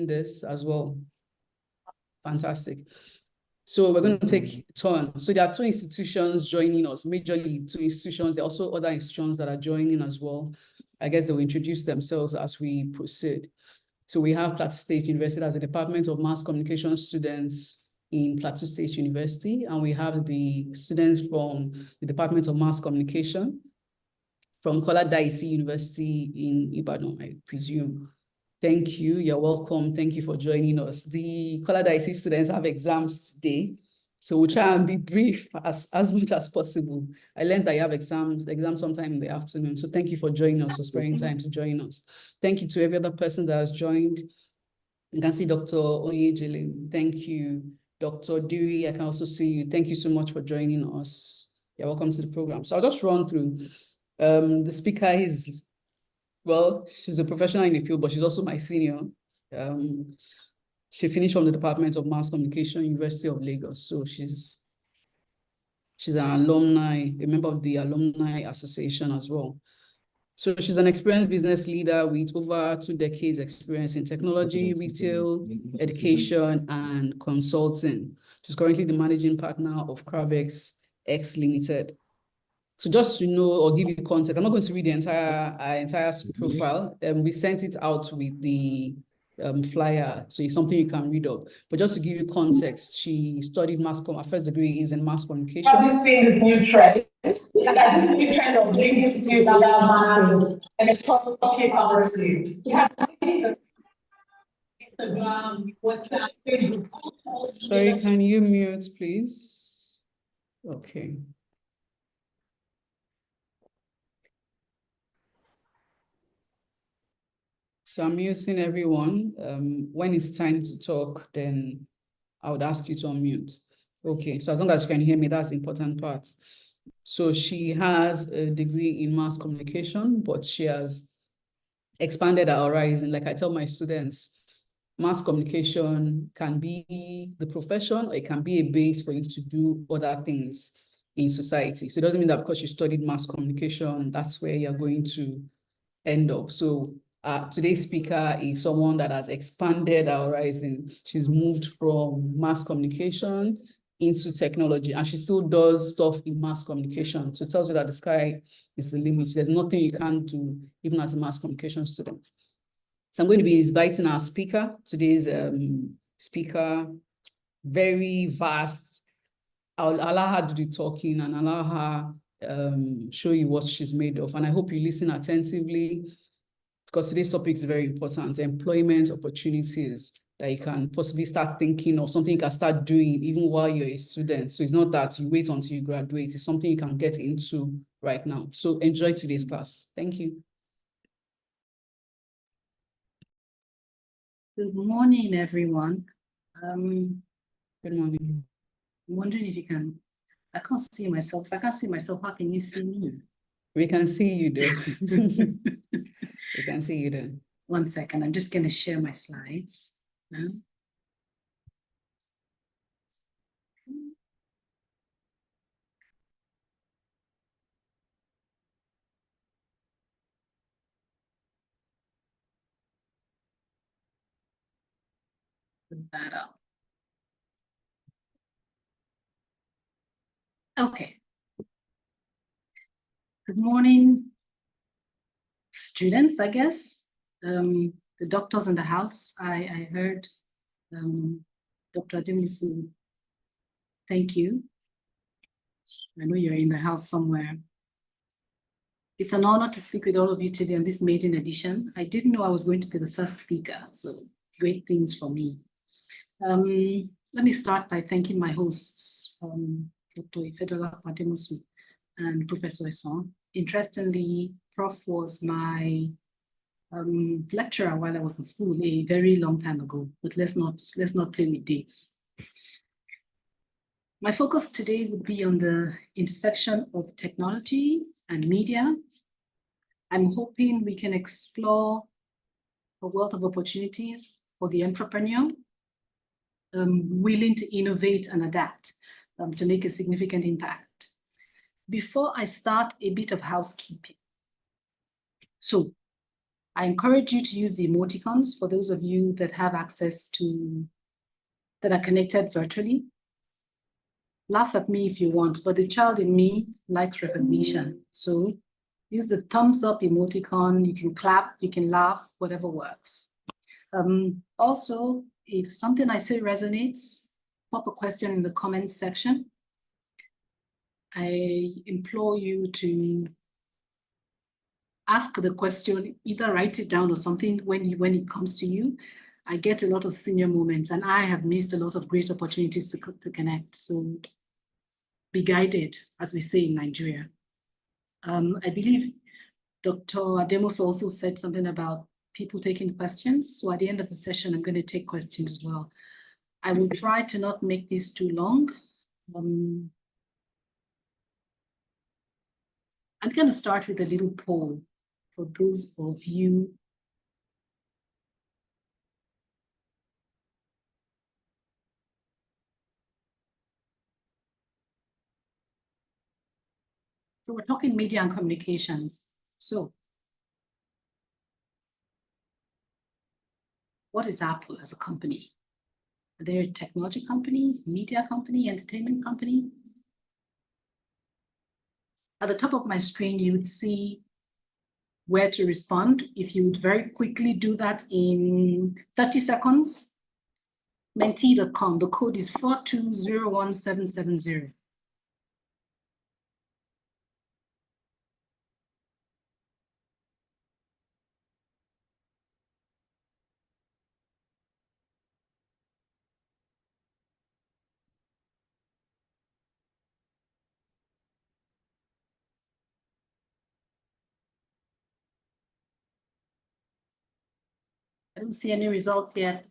this as well. Fantastic. So we're going to take turns. So there are two institutions joining us, majorly two institutions. There are also other institutions that are joining as well. I guess they will introduce themselves as we proceed. So we have Plateau State University as a Department of Mass Communication students in Plateau State University, and we have the students from the Department of Mass Communication from Kola Daisy University in Ibadan, I presume. Thank you. You're welcome. Thank you for joining us. The Kola Daisy students have exams today, so we'll try and be brief as much as possible. I learned that you have exams sometime in the afternoon, so thank you for joining us, for sparing time to join us. Thank you to every other person that has joined. You can see Dr. Oyejele. Thank you. Dr. Dewey, I can also see you. Thank you so much for joining us. You're welcome to the program. So I'll just run through. The speaker is, well, she's a professional in the field, but she's also my senior. She finished from the Department of Mass Communication, University of Lagos. So she's an alumni, a member of the Alumni Association as well. So she's an experienced business leader with over 2 decades experience in technology, retail, education, and consulting. She's currently the managing partner of Cravex X Limited. So just to know or give you context, I'm not going to read the entire profile. We sent it out with the flyer, so it's something you can read up. But just to give you context, she studied her first degree is in mass communication. I've seen this new trend. And I think you kind of bring this to about and it's called okay conversation. You have Instagram, WhatsApp, Facebook. Sorry, can you mute, please? Okay. So I'm muting everyone. When it's time to talk, then I would ask you to unmute. Okay, so as long as you can hear me, that's the important part. So she has a degree in mass communication, but she has expanded her horizon. Like I tell my students, mass communication can be the profession, or it can be a base for you to do other things in society. So it doesn't mean that because you studied mass communication, that's where you're going to end up. So today's speaker is someone that has expanded her horizon. She's moved from mass communication into technology, and she still does stuff in mass communication. So it tells you that the sky is the limit. There's nothing you can't do, even as a mass communication student. So I'm going to be inviting our speaker. Today's speaker, very vast. I'll allow her to do the talking and allow her show you what she's made of. And I hope you listen attentively, because today's topic is very important. Employment opportunities that you can possibly start thinking of, something you can start doing even while you're a student. So it's not that you wait until you graduate. It's something you can get into right now. So enjoy today's class. Thank you. Good morning, everyone. Good morning. I'm wondering if you can, I can't see myself. If I can't see myself, how can you see me? We can see you though. We can see you then. 1 second, I'm just going to share my slides now. Put that up. Okay. Good morning, students, I guess. The doctors in the house. I heard Dr. Ademisu, thank you. I know you're in the house somewhere. It's an honor to speak with all of you today on this maiden edition. I didn't know I was going to be the first speaker, so great things for me. Let me start by thanking my hosts, Dr. Ifedola Ademisu and Professor Eson. Interestingly, Prof was my lecturer while I was in school a very long time ago, but let's not play with dates. My focus today would be on the intersection of technology and media. I'm hoping we can explore a wealth of opportunities for the entrepreneur, willing to innovate and adapt to make a significant impact. Before I start, a bit of housekeeping. So I encourage you to use the emoticons for those of you that have access to, that are connected virtually. Laugh at me if you want, but the child in me likes recognition. So use the thumbs up emoticon. You can clap, you can laugh, whatever works. Also, if something I say resonates, pop a question in the comments section. I implore you to ask the question, either write it down or something when it comes to you. I get a lot of senior moments and I have missed a lot of great opportunities to connect. So be guided, as we say in Nigeria. I believe Dr. Ademos also said something about people taking questions. So at the end of the session, I'm going to take questions as well. I will try to not make this too long. I'm going to start with a little poll for those of you. So we're talking media and communications. So what is Apple as a company? Are they a technology company, media company, entertainment company? At the top of my screen, you would see where to respond. If you would very quickly do that in 30 seconds, mentee.com, the code is 4201770. I don't see any results yet.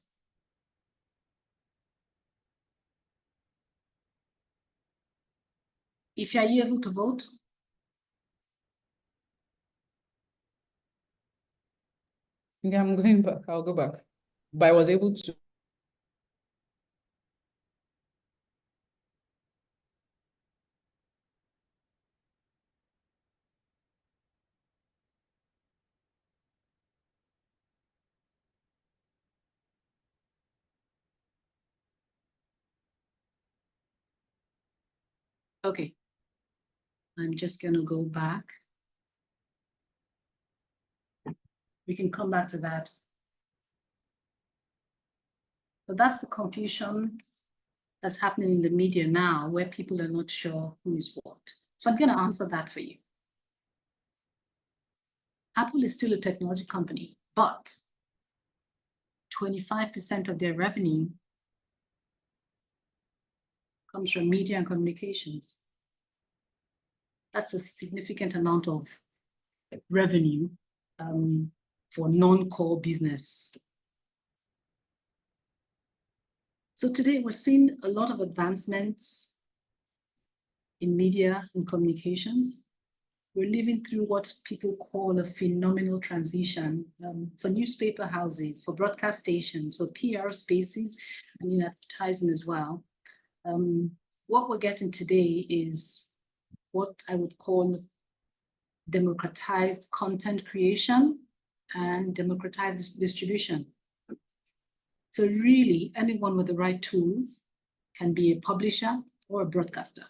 If you are able to vote, Yeah, I'm going back. I'll go back. But I was able to. okay. I'm just gonna go back. We can come back to that. But that's the confusion that's happening in the media now, where people are not sure who is what. So I'm gonna answer that for you. Apple is still a technology company, but 25% of their revenue comes from media and communications. That's a significant amount of revenue for non-core business. So today we're seeing a lot of advancements in media and communications. We're living through what people call a phenomenal transition for newspaper houses, for broadcast stations, for PR spaces, and in advertising as well. What we're getting today is what I would call democratized content creation and democratized distribution. So really, anyone with the right tools can be a publisher or a broadcaster.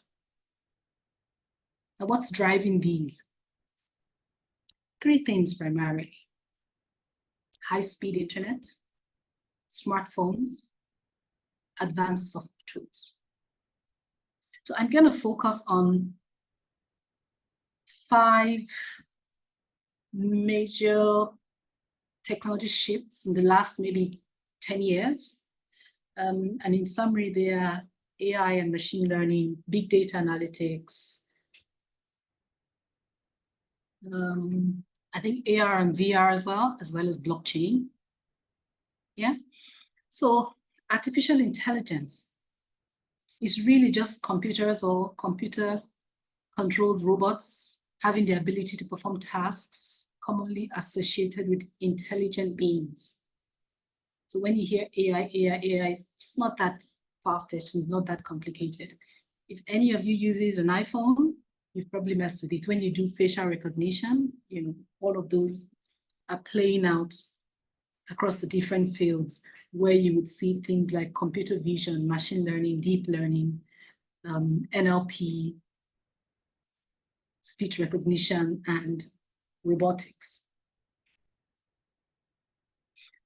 Now, what's driving these? Three things primarily: high-speed internet, smartphones, advanced software tools. So I'm going to focus on 5 major technology shifts in the last maybe 10 years. And in summary, they are AI and machine learning, big data analytics. I think AR and VR as well as blockchain. Yeah. So artificial intelligence is really just computers or computer-controlled robots having the ability to perform tasks commonly associated with intelligent beings. So when you hear AI, it's not that far-fetched, it's not that complicated. If any of you uses an iPhone, you've probably messed with it. When you do facial recognition, all of those are playing out across the different fields, where you would see things like computer vision, machine learning, deep learning, NLP, speech recognition, and robotics.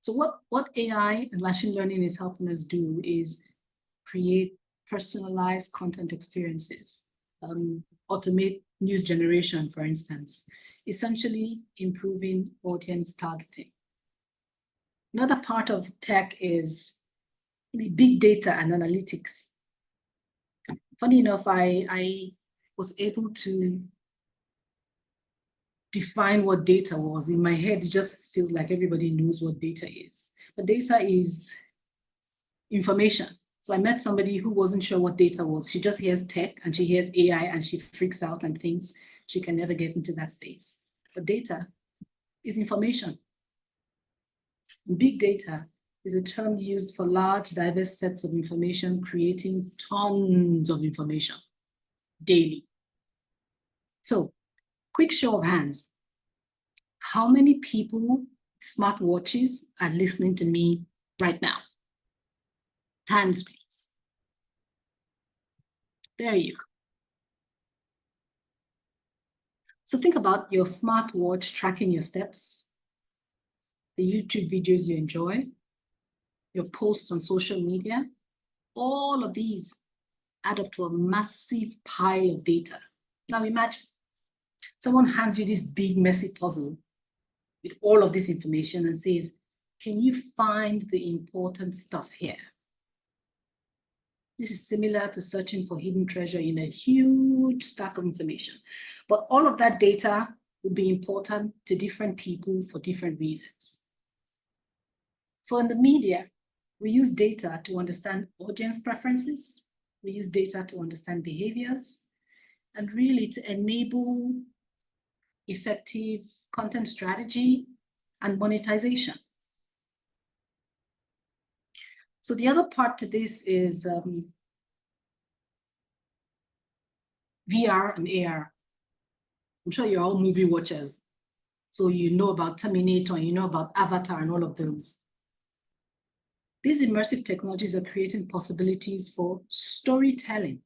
So what AI and machine learning is helping us do is create personalized content experiences, automate news generation, for instance, essentially improving audience targeting. Another part of tech is big data and analytics. Funny enough, I was able to define what data was. In my head, it just feels like everybody knows what data is. But data is information. So I met somebody who wasn't sure what data was. She just hears tech and she hears AI and she freaks out and thinks she can never get into that space. But data is information. Big data is a term used for large, diverse sets of information, creating tons of information daily. So, quick show of hands. How many people, smartwatches, are listening to me right now? Hands, please. There you go. So think about your smartwatch tracking your steps, the YouTube videos you enjoy, your posts on social media. All of these add up to a massive pile of data. Now imagine someone hands you this big, messy puzzle with all of this information and says, can you find the important stuff here? This is similar to searching for hidden treasure in a huge stack of information. But all of that data will be important to different people for different reasons. So in the media, we use data to understand audience preferences. We use data to understand behaviors and really to enable effective content strategy and monetization. So the other part to this is VR and AR. I'm sure you're all movie watchers. So you know about Terminator, and you know about Avatar and all of those. These immersive technologies are creating possibilities for storytelling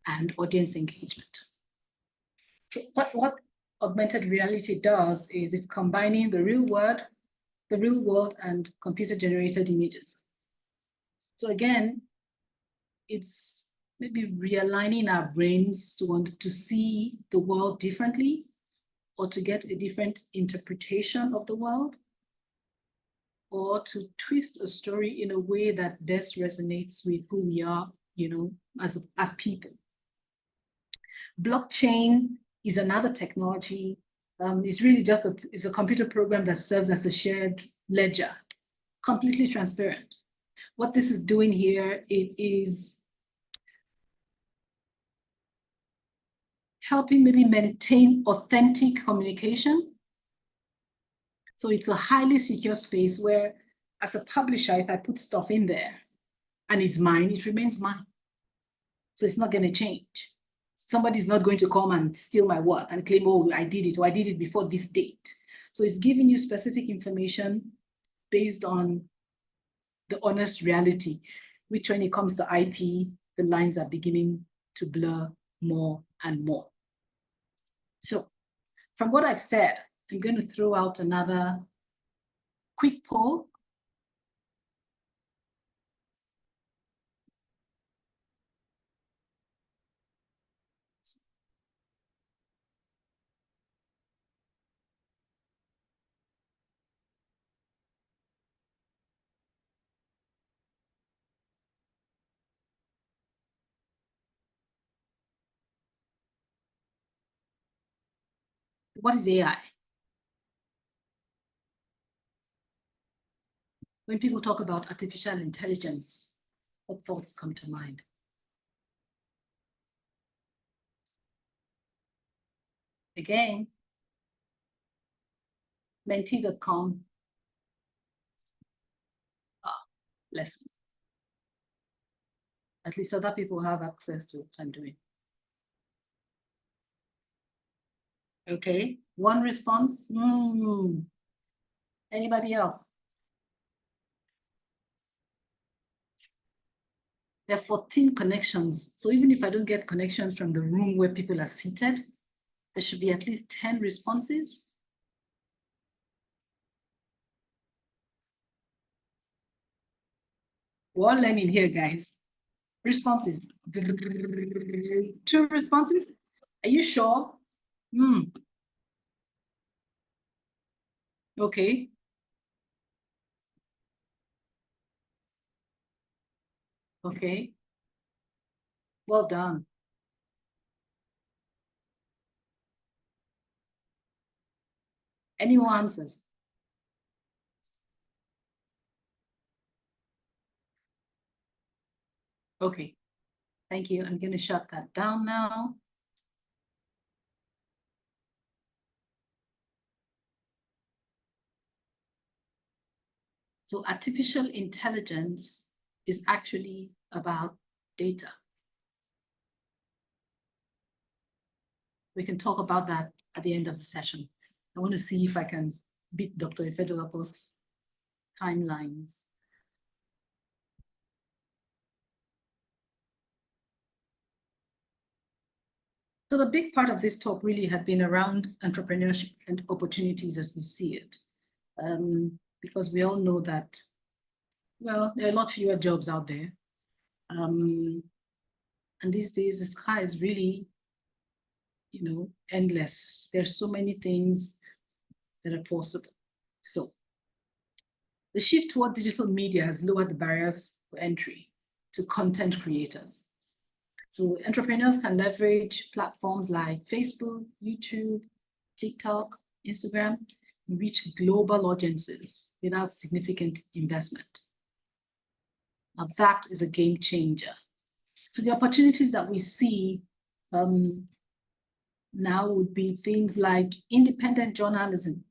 and audience engagement. So what augmented reality does is it's combining the real world and computer-generated images. So again, it's maybe realigning our brains to see the world differently, or to get a different interpretation of the world, or to twist a story in a way that best resonates with who we are, as people. Blockchain is another technology. It's really just it's a computer program that serves as a shared ledger, completely transparent. What this is doing here, it is helping maybe maintain authentic communication. So it's a highly secure space where, as a publisher, if I put stuff in there and it's mine, it remains mine. So it's not going to change. Somebody's not going to come and steal my work and claim, oh, I did it, or I did it before this date. So it's giving you specific information based on the honest reality, which when it comes to IP, the lines are beginning to blur more and more. So from what I've said, I'm going to throw out another quick poll. What is AI? When people talk about artificial intelligence, what thoughts come to mind? Again, Menti.com. Less. At least other people have access to what I'm doing. Okay, one response. Anybody else? There are 14 connections. So even if I don't get connections from the room where people are seated, there should be at least 10 responses. We're all learning here, guys. Responses. 2 responses. Are you sure? Okay. Okay. Well done. Any more answers? Okay. Thank you. I'm going to shut that down now. So artificial intelligence is actually about data. We can talk about that at the end of the session. I want to see if I can beat Dr. Ifedolapo's timelines. So the big part of this talk really had been around entrepreneurship and opportunities as we see it. Because we all know that, well, there are a lot fewer jobs out there. And these days, the sky is really, endless. There's so many things that are possible. So the shift toward digital media has lowered the barriers for entry to content creators. So entrepreneurs can leverage platforms like Facebook, YouTube, TikTok, Instagram, and reach global audiences without significant investment. Now that is a game changer. So the opportunities that we see now would be things like independent journalism.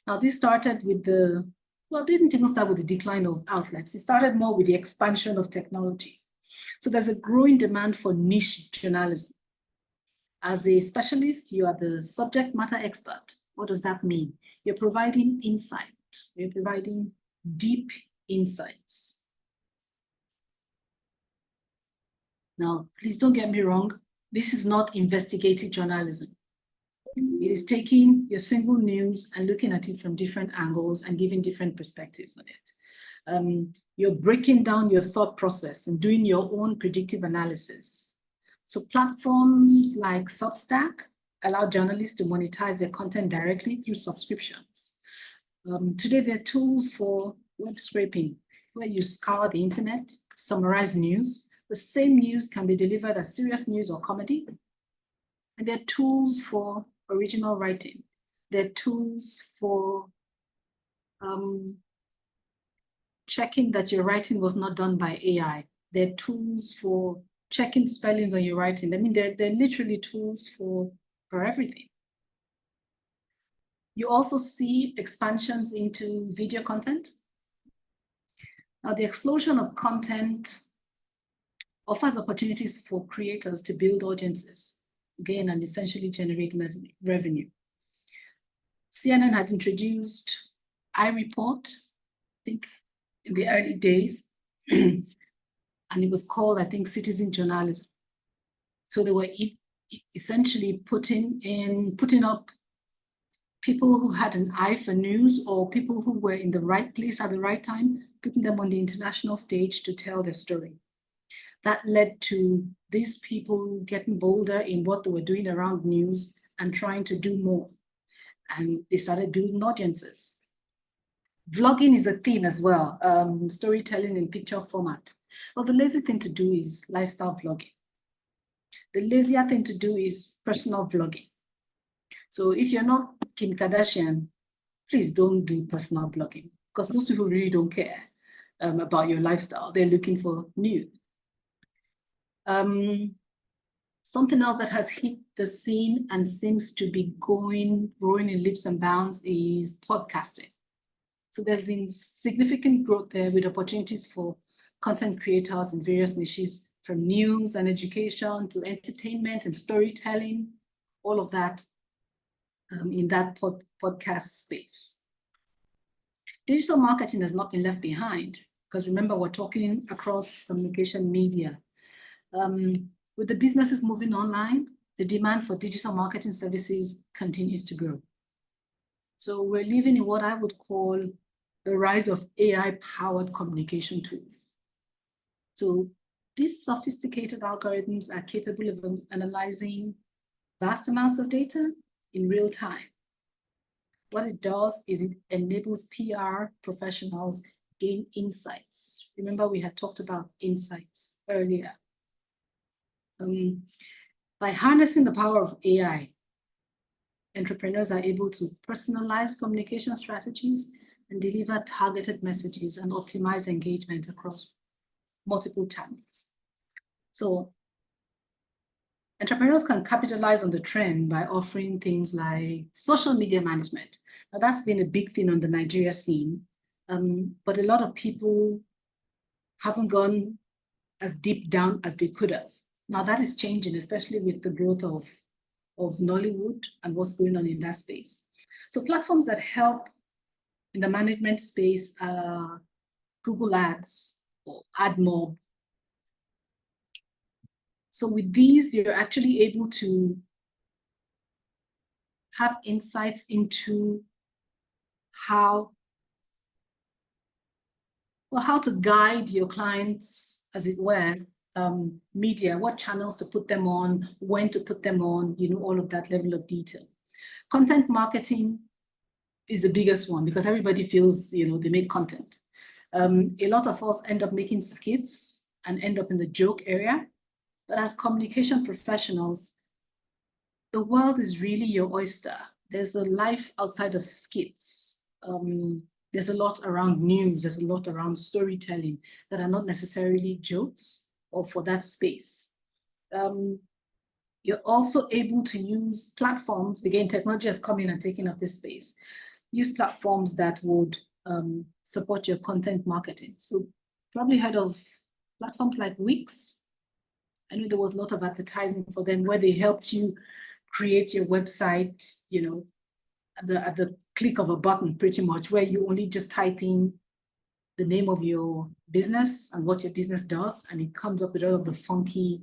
Now this started with it didn't even start with the decline of outlets. It started more with the expansion of technology. So there's a growing demand for niche journalism. As a specialist, you are the subject matter expert. What does that mean? You're providing insight. You're providing deep insights. Now, please don't get me wrong. This is not investigative journalism. It is taking your single news and looking at it from different angles and giving different perspectives on it. You're breaking down your thought process and doing your own predictive analysis. So platforms like Substack allow journalists to monetize their content directly through subscriptions. Today, there are tools for web scraping, where you scour the internet, summarize news. The same news can be delivered as serious news or comedy. And there are tools for original writing. There are tools for checking that your writing was not done by AI. There are tools for checking spellings on your writing. I mean, they're literally tools for everything. You also see expansions into video content. Now, the explosion of content offers opportunities for creators to build audiences, again, and essentially generate revenue. CNN had introduced iReport, I think, in the early days, and it was called, I think, citizen journalism. So they were essentially putting up people who had an eye for news or people who were in the right place at the right time, putting them on the international stage to tell their story. That led to these people getting bolder in what they were doing around news and trying to do more. And they started building audiences. Vlogging is a thing as well, storytelling in picture format. Well, the lazy thing to do is lifestyle vlogging. The lazier thing to do is personal vlogging. So if you're not Kim Kardashian, please don't do personal blogging, because most people really don't care about your lifestyle. They're looking for news. Something else that has hit the scene and seems to be growing in leaps and bounds is podcasting. So there's been significant growth there with opportunities for content creators in various niches, from news and education to entertainment and storytelling. All of that in that podcast space. Digital marketing has not been left behind, because remember, we're talking across communication media. With the businesses moving online, the demand for digital marketing services continues to grow. So we're living in what I would call the rise of AI-powered communication tools. So these sophisticated algorithms are capable of analyzing vast amounts of data in real time. What it does is it enables PR professionals gain insights. Remember, we had talked about insights earlier. By harnessing the power of AI, entrepreneurs are able to personalize communication strategies and deliver targeted messages and optimize engagement across multiple channels. So entrepreneurs can capitalize on the trend by offering things like social media management. Now, that's been a big thing on the Nigeria scene, but a lot of people haven't gone as deep down as they could have. Now that is changing, especially with the growth of Nollywood and what's going on in that space. So platforms that help in the management space are Google Ads or AdMob. So with these, you're actually able to have insights into how to guide your clients, as it were, media, what channels to put them on, when to put them on, all of that level of detail. Content marketing is the biggest one because everybody feels, they make content. A lot of us end up making skits and end up in the joke area. But as communication professionals, the world is really your oyster. There's a life outside of skits. There's a lot around news. There's a lot around storytelling that are not necessarily jokes or for that space. You're also able to use platforms. Again, technology has come in and taken up this space. Use platforms that would support your content marketing. So probably heard of platforms like Wix. I know there was a lot of advertising for them where they helped you create your website, at the click of a button, pretty much, where you only just type in the name of your business and what your business does, and it comes up with all of the funky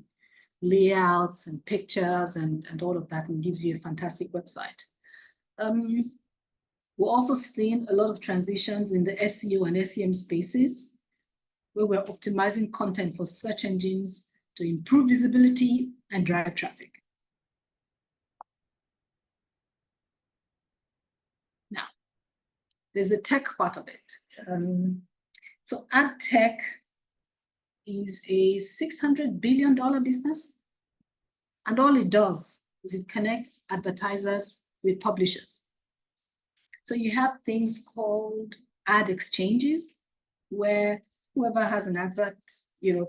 layouts and pictures and all of that, and gives you a fantastic website. We're also seeing a lot of transitions in the SEO and SEM spaces, where we're optimizing content for search engines to improve visibility and drive traffic. Now, there's the tech part of it. So ad tech is a $600 billion business. And all it does is it connects advertisers with publishers. So you have things called ad exchanges, where whoever has an advert,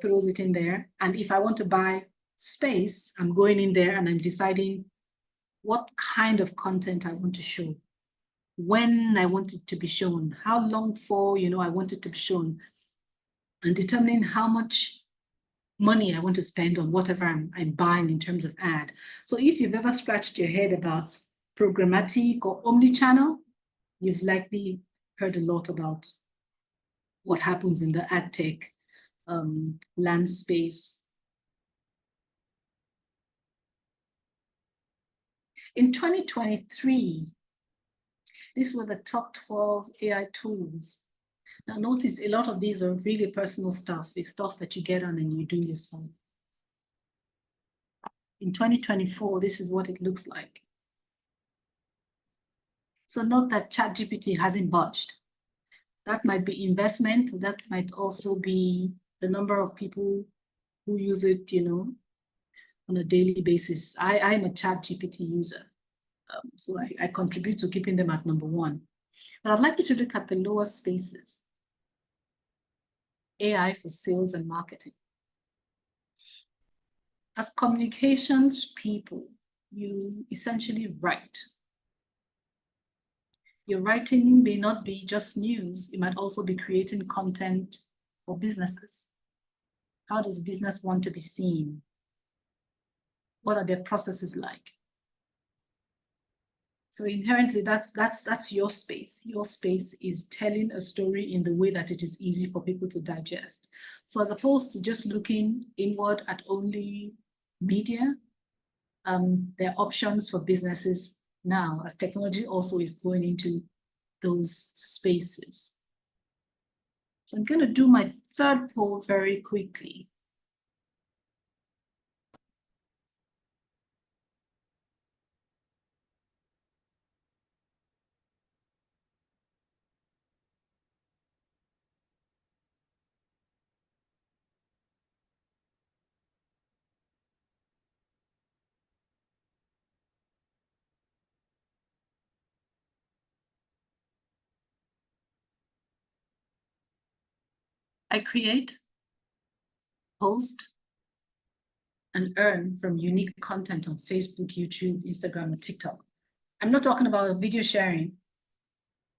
throws it in there. And if I want to buy space, I'm going in there and I'm deciding what kind of content I want to show, when I want it to be shown, how long for, I want it to be shown, and determining how much money I want to spend on whatever I'm buying in terms of ad. So if you've ever scratched your head about programmatic or omnichannel, you've likely heard a lot about what happens in the ad tech land space. In 2023, these were the top 12 AI tools. Now notice a lot of these are really personal stuff. It's stuff that you get on and you do yourself. In 2024, this is what it looks like. So note that ChatGPT hasn't budged. That might be investment. That might also be the number of people who use it, on a daily basis. I'm a ChatGPT user. So I contribute to keeping them at number one. But I'd like you to look at the lower spaces. AI for sales and marketing. As communications people, you essentially write. Your writing may not be just news. It might also be creating content for businesses. How does business want to be seen? What are their processes like? So inherently, that's your space. Your space is telling a story in the way that it is easy for people to digest. So as opposed to just looking inward at only media, there are options for businesses now as technology also is going into those spaces. So I'm going to do my third poll very quickly. I create, post, and earn from unique content on Facebook, YouTube, Instagram, and TikTok. I'm not talking about video sharing.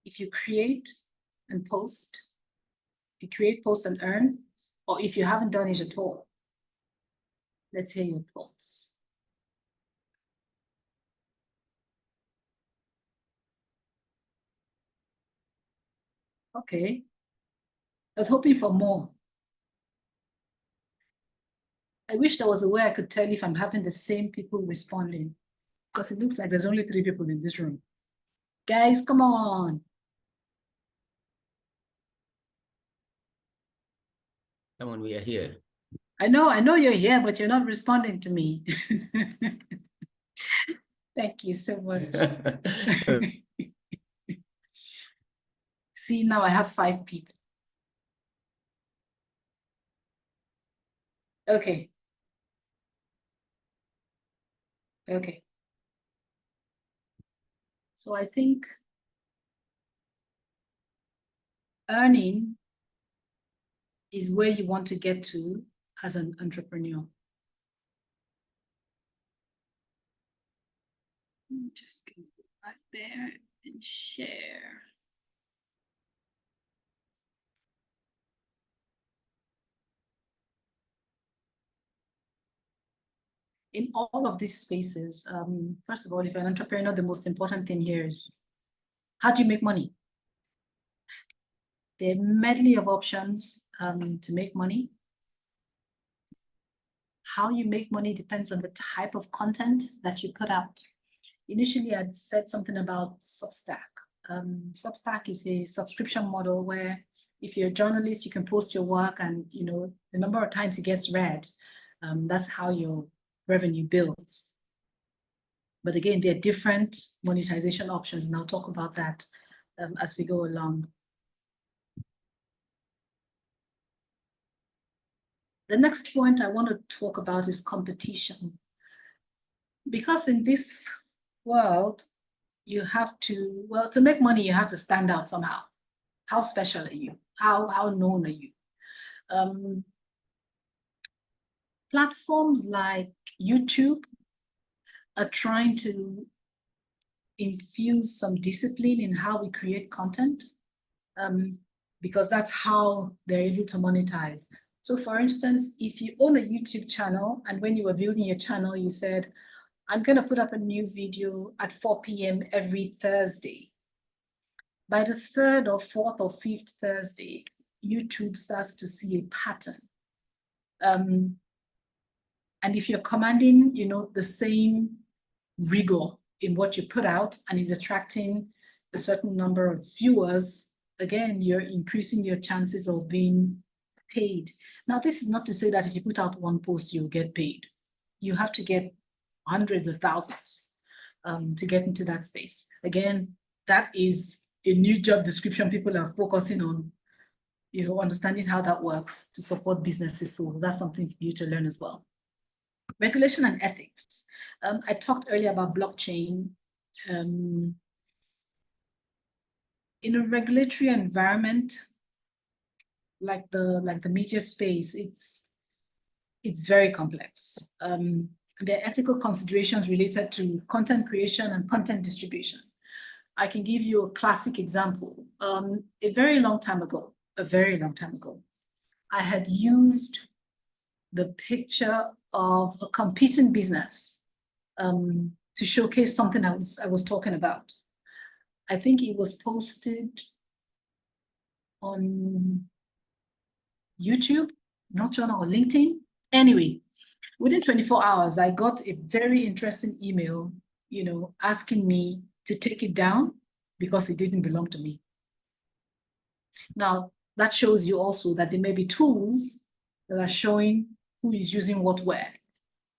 If you create and post, if you create, post, and earn, or if you haven't done it at all, let's hear your thoughts. Okay. I was hoping for more. I wish there was a way I could tell if I'm having the same people responding, because it looks like there's only 3 people in this room. Guys, come on. Come on, we are here. I know you're here, but you're not responding to me. Thank you so much. See, now I have 5 people. Okay. Okay. So I think earning is where you want to get to as an entrepreneur. I'm just going to go back there and share. In all of these spaces, first of all, if you're an entrepreneur, the most important thing here is how do you make money? There are a medley of options to make money. How you make money depends on the type of content that you put out. Initially, I'd said something about Substack. Substack is a subscription model where if you're a journalist, you can post your work and the number of times it gets read, that's how your revenue builds. But again, there are different monetization options, and I'll talk about that as we go along. The next point I want to talk about is competition. Because in this world, you have to, well, to make money, you have to stand out somehow. How special are you? How known are you? Platforms like YouTube are trying to infuse some discipline in how we create content, because that's how they're able to monetize. So for instance, if you own a YouTube channel and when you were building your channel, you said, I'm going to put up a new video at 4 p.m. every Thursday. By the 3rd or 4th or 5th Thursday, YouTube starts to see a pattern. And if you're commanding, the same rigor in what you put out and is attracting a certain number of viewers, again, you're increasing your chances of being paid. Now, this is not to say that if you put out one post, you'll get paid. You have to get hundreds of thousands to get into that space. Again, that is a new job description people are focusing on, understanding how that works to support businesses. So that's something for you to learn as well. Regulation and ethics. I talked earlier about blockchain. In a regulatory environment, like the media space, it's very complex. There are ethical considerations related to content creation and content distribution. I can give you a classic example. A very long time ago, I had used the picture of a competing business to to showcase something I was talking about. I think it was posted on YouTube, not sure, or LinkedIn. Anyway, within 24 hours, I got a very interesting email, asking me to take it down because it didn't belong to me. Now, that shows you also that there may be tools that are showing who is using what where.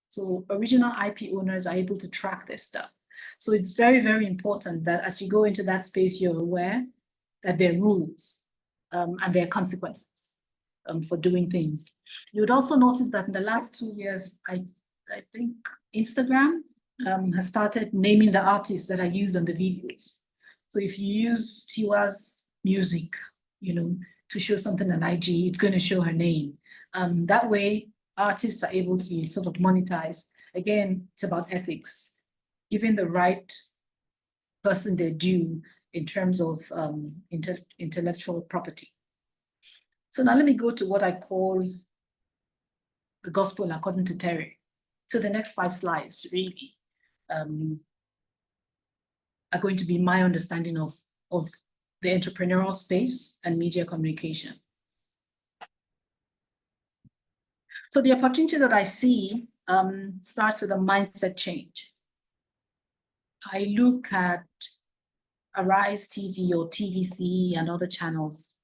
So original IP owners are able to track their stuff. So it's very, very important that as you go into that space, you're aware that there are rules and there are consequences for doing things. You would also notice that in the last 2 years, I think Instagram has started naming the artists that are used on the videos. So if you use Tiwa's music, to show something on IG, it's going to show her name. That way, artists are able to sort of monetize. Again, it's about ethics, giving the right person their due in terms of intellectual property. So now let me go to what I call the gospel according to Terry. So the next 5 slides really are going to be my understanding of the entrepreneurial space and media communication. So the opportunity that I see starts with a mindset change. I look at Arise TV or TVC and other channels.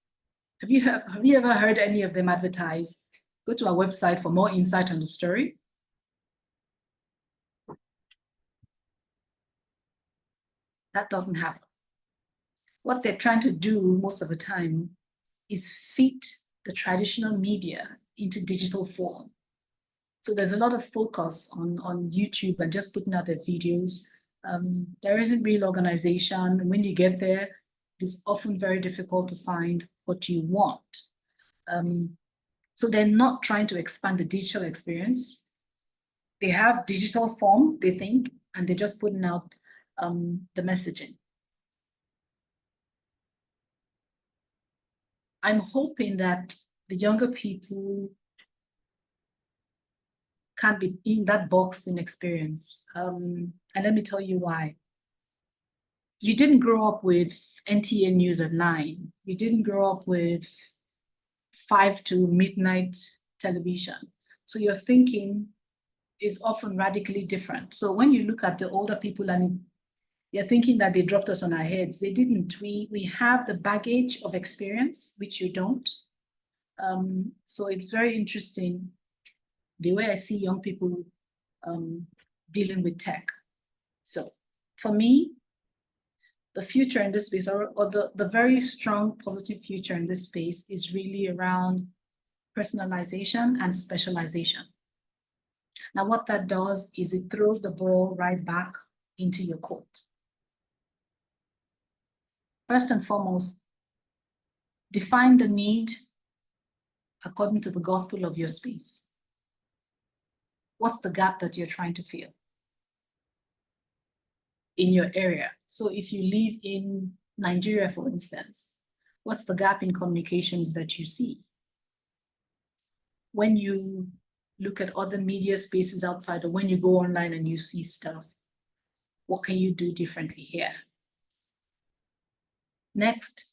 Have you ever heard any of them advertise? Go to our website for more insight on the story. That doesn't happen. What they're trying to do most of the time is fit the traditional media into digital form. So there's a lot of focus on YouTube and just putting out their videos. There isn't real organization. When you get there, it's often very difficult to find what you want. So they're not trying to expand the digital experience. They have digital form, they think, and they're just putting out the messaging. I'm hoping that the younger people can't be in that box in experience. And let me tell you why. You didn't grow up with NTA News at 9. You didn't grow up with 5 to midnight television. So your thinking is often radically different. So when you look at the older people and you're thinking that they dropped us on our heads, they didn't. We have the baggage of experience, which you don't. So it's very interesting the way I see young people dealing with tech. So for me, the future in this space, or the very strong positive future in this space, is really around personalization and specialization. Now, what that does is it throws the ball right back into your court. First and foremost, define the need according to the gospel of your space. What's the gap that you're trying to fill in your area? So if you live in Nigeria, for instance, what's the gap in communications that you see? When you look at other media spaces outside, or when you go online and you see stuff, what can you do differently here? Next,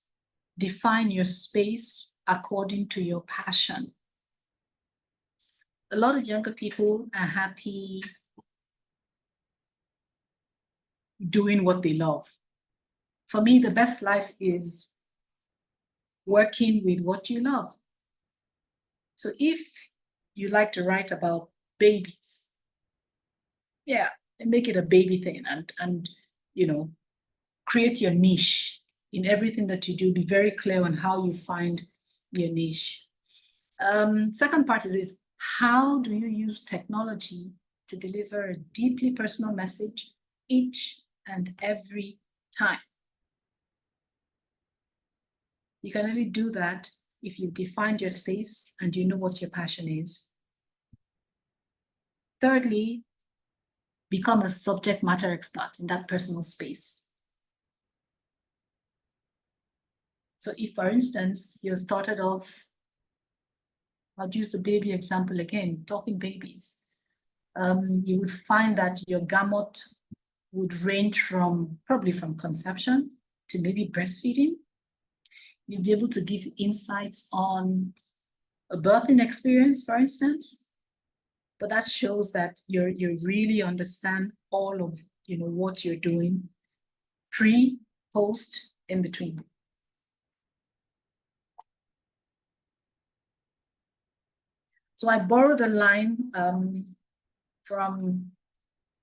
define your space according to your passion. A lot of younger people are happy doing what they love. For me, the best life is working with what you love. So if you like to write about babies, yeah, and make it a baby thing, and create your niche in everything that you do. Be very clear on how you find your niche. Second part is how do you use technology to deliver a deeply personal message each and every time? You can only do that if you've defined your space and you know what your passion is. Thirdly, become a subject matter expert in that personal space. So if, for instance, you started off, I'll use the baby example again, talking babies, you would find that your gamut would range from probably from conception to maybe breastfeeding. You'll be able to give insights on a birthing experience, for instance. But that shows that you really understand all of what you're doing pre, post, in between. So I borrowed a line from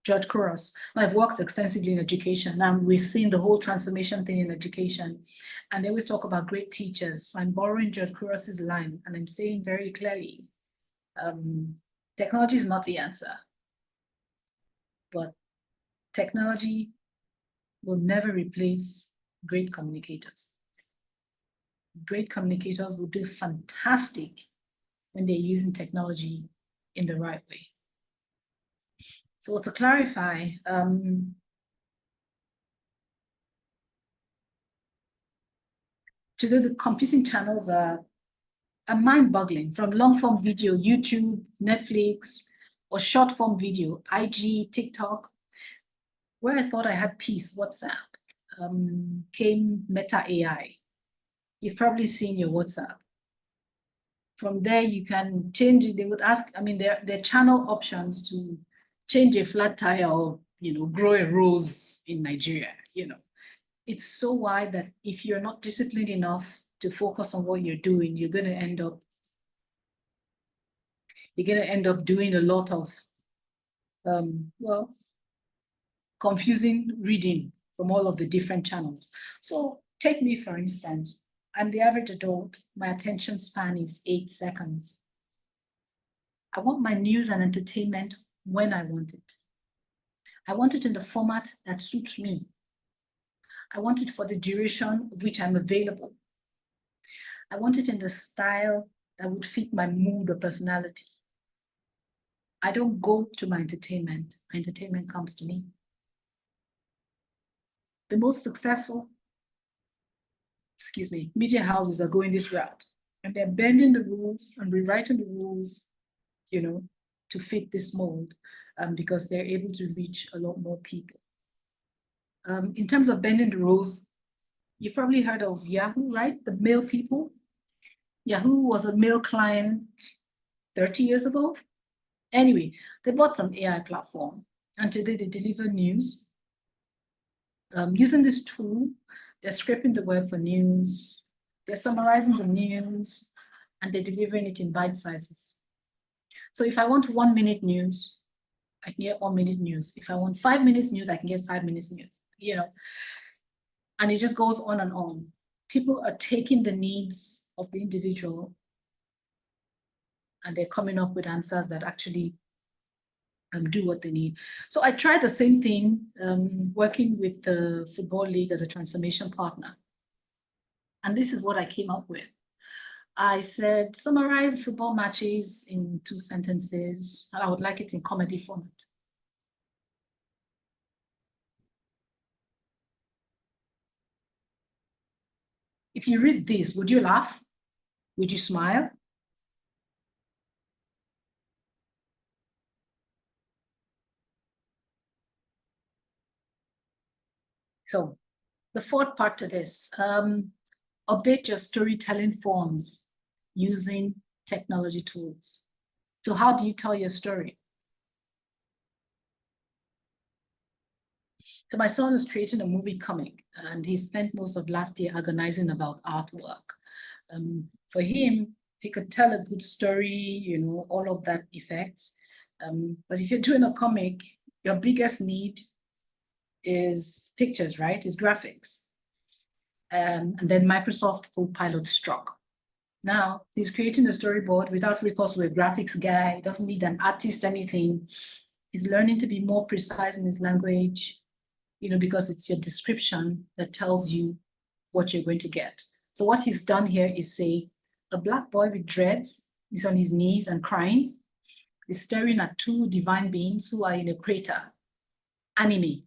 George Couros. I've worked extensively in education, and we've seen the whole transformation thing in education. And they always talk about great teachers. So I'm borrowing George Couros's line, and I'm saying very clearly, technology is not the answer, but technology will never replace great communicators. Great communicators will do fantastic when they're using technology in the right way. So to clarify, today the competing channels are mind-boggling, from long-form video, YouTube, Netflix, or short-form video, IG, TikTok. Where I thought I had peace, WhatsApp, came Meta AI. You've probably seen your WhatsApp. From there, you can change it. They would ask, I mean, there are channel options to change a flat tire or, grow a rose in Nigeria, It's so wide that if you're not disciplined enough to focus on what you're doing, you're going to end up doing a lot of, confusing reading from all of the different channels. So take me, for instance. I'm the average adult. My attention span is 8 seconds. I want my news and entertainment when I want it. I want it in the format that suits me. I want it for the duration of which I'm available. I want it in the style that would fit my mood or personality. I don't go to my entertainment comes to me. The most successful, media houses are going this route, and they're bending the rules and rewriting the rules, to fit this mold, because they're able to reach a lot more people. In terms of bending the rules, you've probably heard of Yahoo, right? The mail people. Yahoo was a mail client 30 years ago. Anyway, they bought some AI platform, and today they deliver news. Using this tool, they're scraping the web for news, they're summarizing the news, and they're delivering it in bite sizes. So if I want 1 minute news, I can get 1 minute news. If I want 5 minutes news, I can get 5 minutes news, and it just goes on and on. People are taking the needs of the individual, and they're coming up with answers that actually do what they need. So I tried the same thing, working with the Football League as a transformation partner. And this is what I came up with. I said, summarize football matches in 2 sentences, and I would like it in comedy format. If you read this, would you laugh? Would you smile? So the fourth part to this, update your storytelling forms using technology tools. So how do you tell your story? So my son is creating a movie comic, and he spent most of last year agonizing about artwork. For him, he could tell a good story, all of that effects. But if you're doing a comic, your biggest need is pictures, right? Is graphics. And then Microsoft Copilot struck. Now he's creating a storyboard without recourse to a graphics guy. He doesn't need an artist or anything. He's learning to be more precise in his language, because it's your description that tells you what you're going to get. So what he's done here is say, a black boy with dreads is on his knees and crying. He's staring at 2 divine beings who are in a crater. Anime.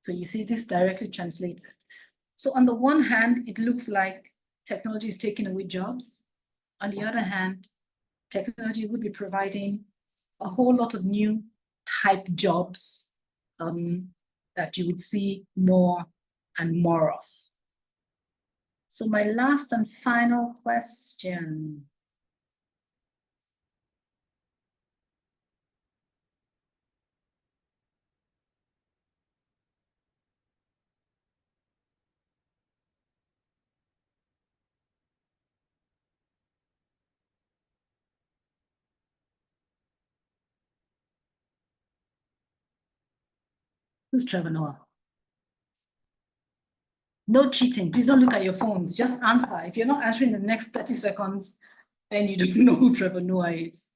So you see, this directly translates it. So on the one hand, it looks like technology is taking away jobs. On the other hand, technology would be providing a whole lot of new type jobs that you would see more and more of. So my last and final question. Who's Trevor Noah? No cheating. Please don't look at your phones. Just answer. If you're not answering the next 30 seconds, then you don't know who Trevor Noah is.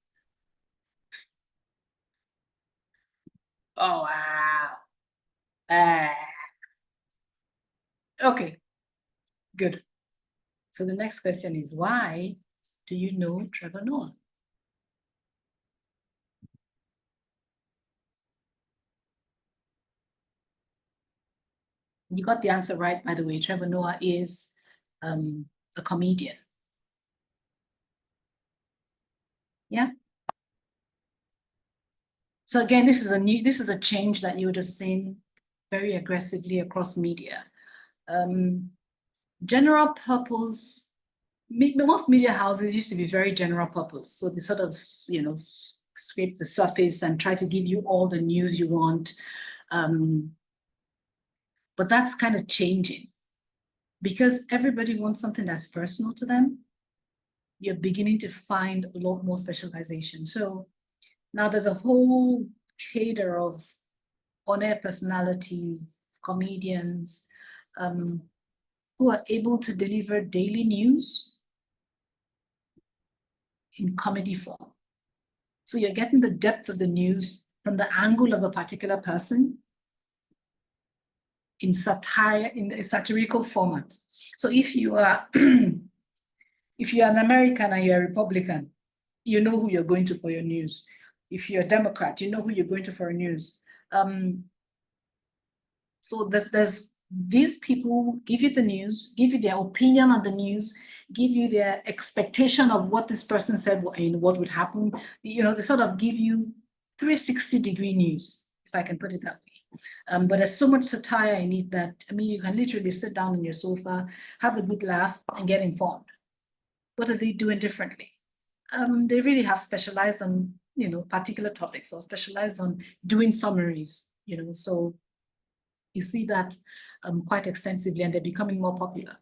Oh, wow. Okay, good. So the next question is, why do you know Trevor Noah? You got the answer right, by the way. Trevor Noah is a comedian. Yeah. So again, this is a change that you would have seen very aggressively across media. General purpose, most media houses used to be very general purpose. So they sort of, scrape the surface and try to give you all the news you want. But that's kind of changing because everybody wants something that's personal to them. You're beginning to find a lot more specialization. So now there's a whole cadre of on-air personalities, comedians, who are able to deliver daily news in comedy form. So you're getting the depth of the news from the angle of a particular person in satire, in a satirical format. So if you are if you're an American and you're a Republican, you know who you're going to for your news. If you're a Democrat, you know who you're going to for your news. So there's these people give you the news, give you their opinion on the news, give you their expectation of what this person said and what would happen. They sort of give you 360-degree news, if I can put it that way. But there's so much satire in it that, you can literally sit down on your sofa, have a good laugh, and get informed. What are they doing differently? They really have specialized on, particular topics or specialized on doing summaries, so you see that quite extensively, and they're becoming more popular.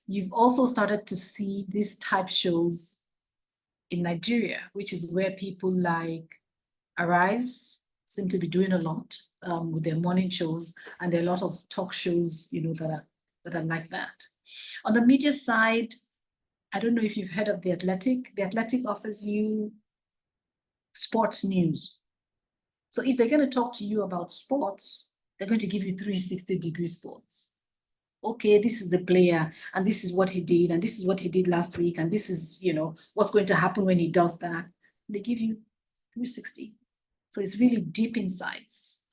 You've also started to see these type shows in Nigeria, which is where people like Arise seem to be doing a lot with their morning shows, and there are a lot of talk shows, that are like that. On the media side, I don't know if you've heard of The Athletic. The Athletic offers you sports news. So if they're going to talk to you about sports, they're going to give you 360-degree sports. Okay, this is the player, and this is what he did, and this is what he did last week, and this is, what's going to happen when he does that. They give you 360. So it's really deep insights,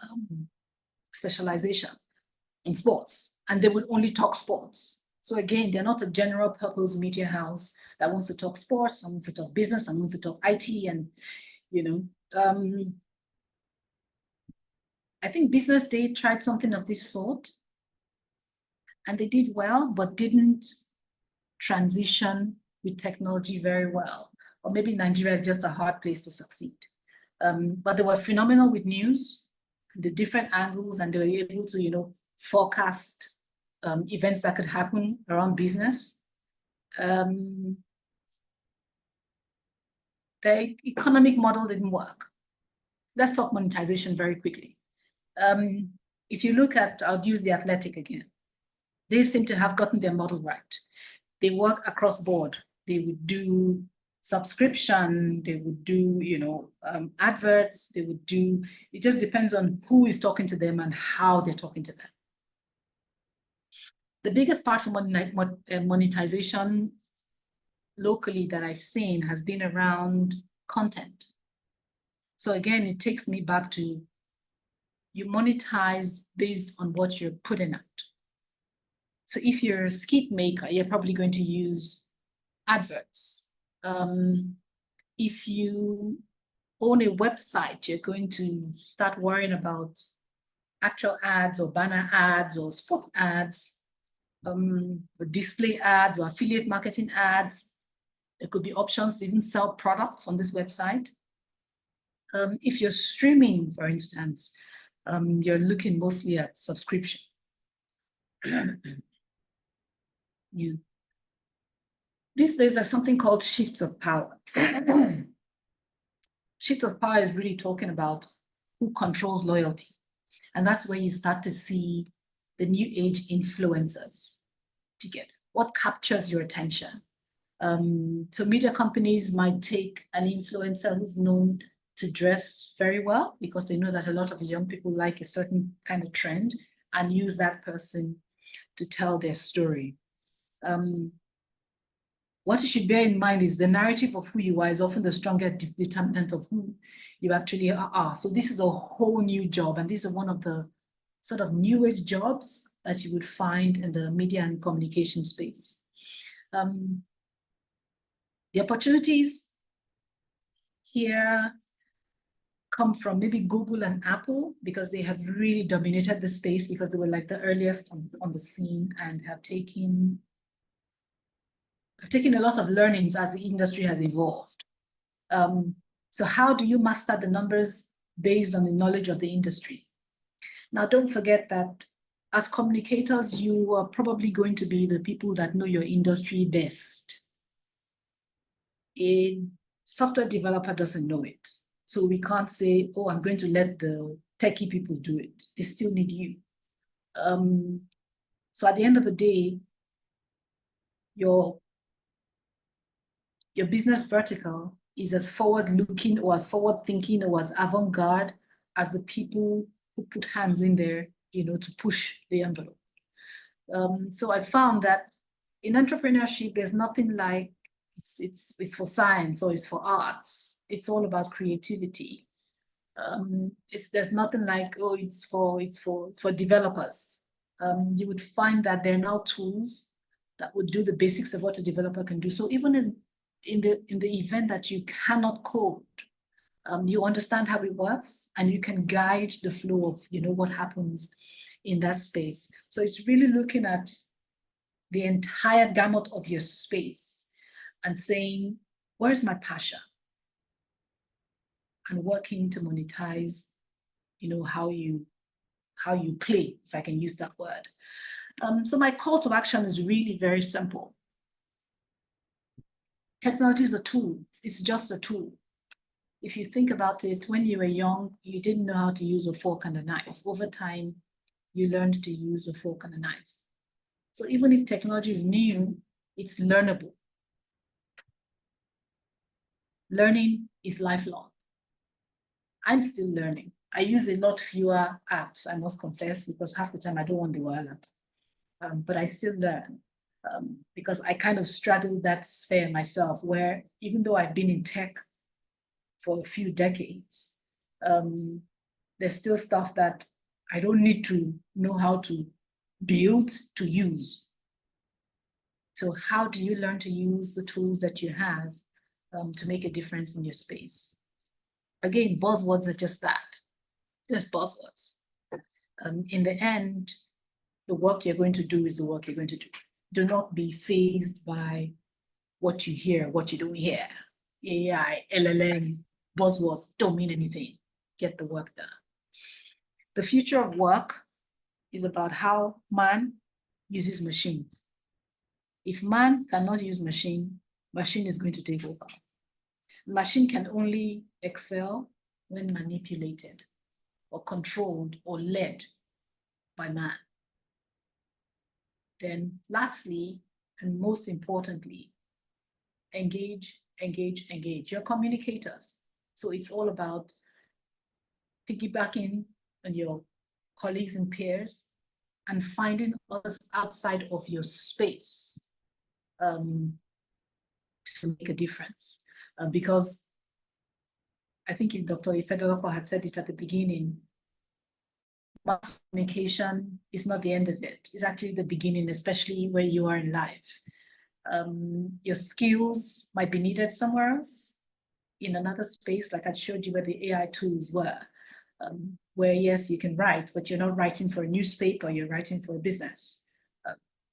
specialization in sports, and they would only talk sports. So again, they're not a general purpose media house that wants to talk sports, and wants to talk business, and wants to talk IT, and I think Business Day tried something of this sort, and they did well, but didn't transition with technology very well. Or maybe Nigeria is just a hard place to succeed. But they were phenomenal with news, the different angles, and they were able to, forecast events that could happen around business. The economic model didn't work. Let's talk monetization very quickly. If you look at, I'll use The Athletic again. They seem to have gotten their model right. They work across board. They would do subscription, they would do, adverts, they would do, it just depends on who is talking to them and how they're talking to them. The biggest part for monetization locally that I've seen has been around content. So again, it takes me back to, you monetize based on what you're putting out. So if you're a skit maker, you're probably going to use adverts. If you own a website, you're going to start worrying about actual ads or banner ads or spot ads, or display ads or affiliate marketing ads. There could be options to even sell products on this website. If you're streaming, for instance, you're looking mostly at subscription. These days, there's something called shifts of power. Shift of power is really talking about who controls loyalty. And that's where you start to see the new age influencers. You get what captures your attention. So media companies might take an influencer who's known to dress very well because they know that a lot of young people like a certain kind of trend and use that person to tell their story. What you should bear in mind is the narrative of who you are is often the strongest determinant of who you actually are. So this is a whole new job, and these are one of the sort of new age jobs that you would find in the media and communication space. The opportunities here come from maybe Google and Apple because they have really dominated the space because they were like the earliest on the scene and have taken a lot of learnings as the industry has evolved. So how do you master the numbers based on the knowledge of the industry? Now, don't forget that as communicators, you are probably going to be the people that know your industry best. A software developer doesn't know it. So we can't say, oh, I'm going to let the techie people do it. They still need you. So at the end of the day, your business vertical is as forward-looking or as forward-thinking or as avant-garde as the people who put hands in there, to push the envelope. So I found that in entrepreneurship, there's nothing like it's for science or it's for arts. It's all about creativity. There's nothing like, oh, it's for developers. You would find that there are now tools that would do the basics of what a developer can do. So even in the event that you cannot code, you understand how it works and you can guide the flow of what happens in that space. So it's really looking at the entire gamut of your space and saying, where's my passion? And working to monetize, how you play, if I can use that word. So my call to action is really very simple. Technology is a tool. It's just a tool. If you think about it, when you were young, you didn't know how to use a fork and a knife. Over time, you learned to use a fork and a knife. So even if technology is new, it's learnable. Learning is lifelong. I'm still learning. I use a lot fewer apps, I must confess, because half the time I don't want the wallet. But I still learn because I kind of straddle that sphere myself where even though I've been in tech for a few decades, there's still stuff that I don't need to know how to build to use. So how do you learn to use the tools that you have to make a difference in your space? Again, buzzwords are just that, just buzzwords. In the end, the work you're going to do is the work you're going to do. Do not be fazed by what you hear, what you don't hear. AI, LLM, buzzwords don't mean anything. Get the work done. The future of work is about how man uses machine. If man cannot use machine, machine is going to take over. Machine can only excel when manipulated or controlled or led by man. Then lastly, and most importantly, engage. You're communicators. So it's all about piggybacking on your colleagues and peers and finding others outside of your space to make a difference. Because I think if Dr. Ifedolopo had said it at the beginning, mass communication is not the end of it. It's actually the beginning, especially where you are in life. Your skills might be needed somewhere else, in another space, like I showed you where the AI tools were, where yes, you can write, but you're not writing for a newspaper, you're writing for a business.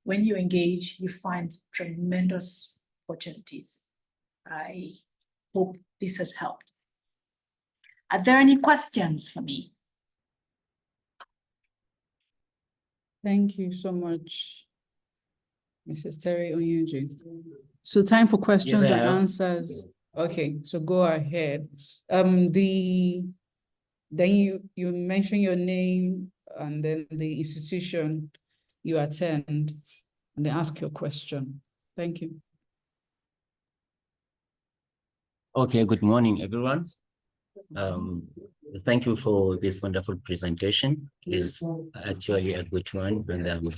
When you engage, you find tremendous opportunities. I hope this has helped. Are there any questions for me? Thank you so much, Mrs. Terry Onyeji. So time for questions Yes, I and have. answers. Okay, so go ahead. Then you mention your name and then the institution you attend, and then ask your question. Thank you. Okay, good morning, everyone. Thank you for this wonderful presentation. It's actually a good one, and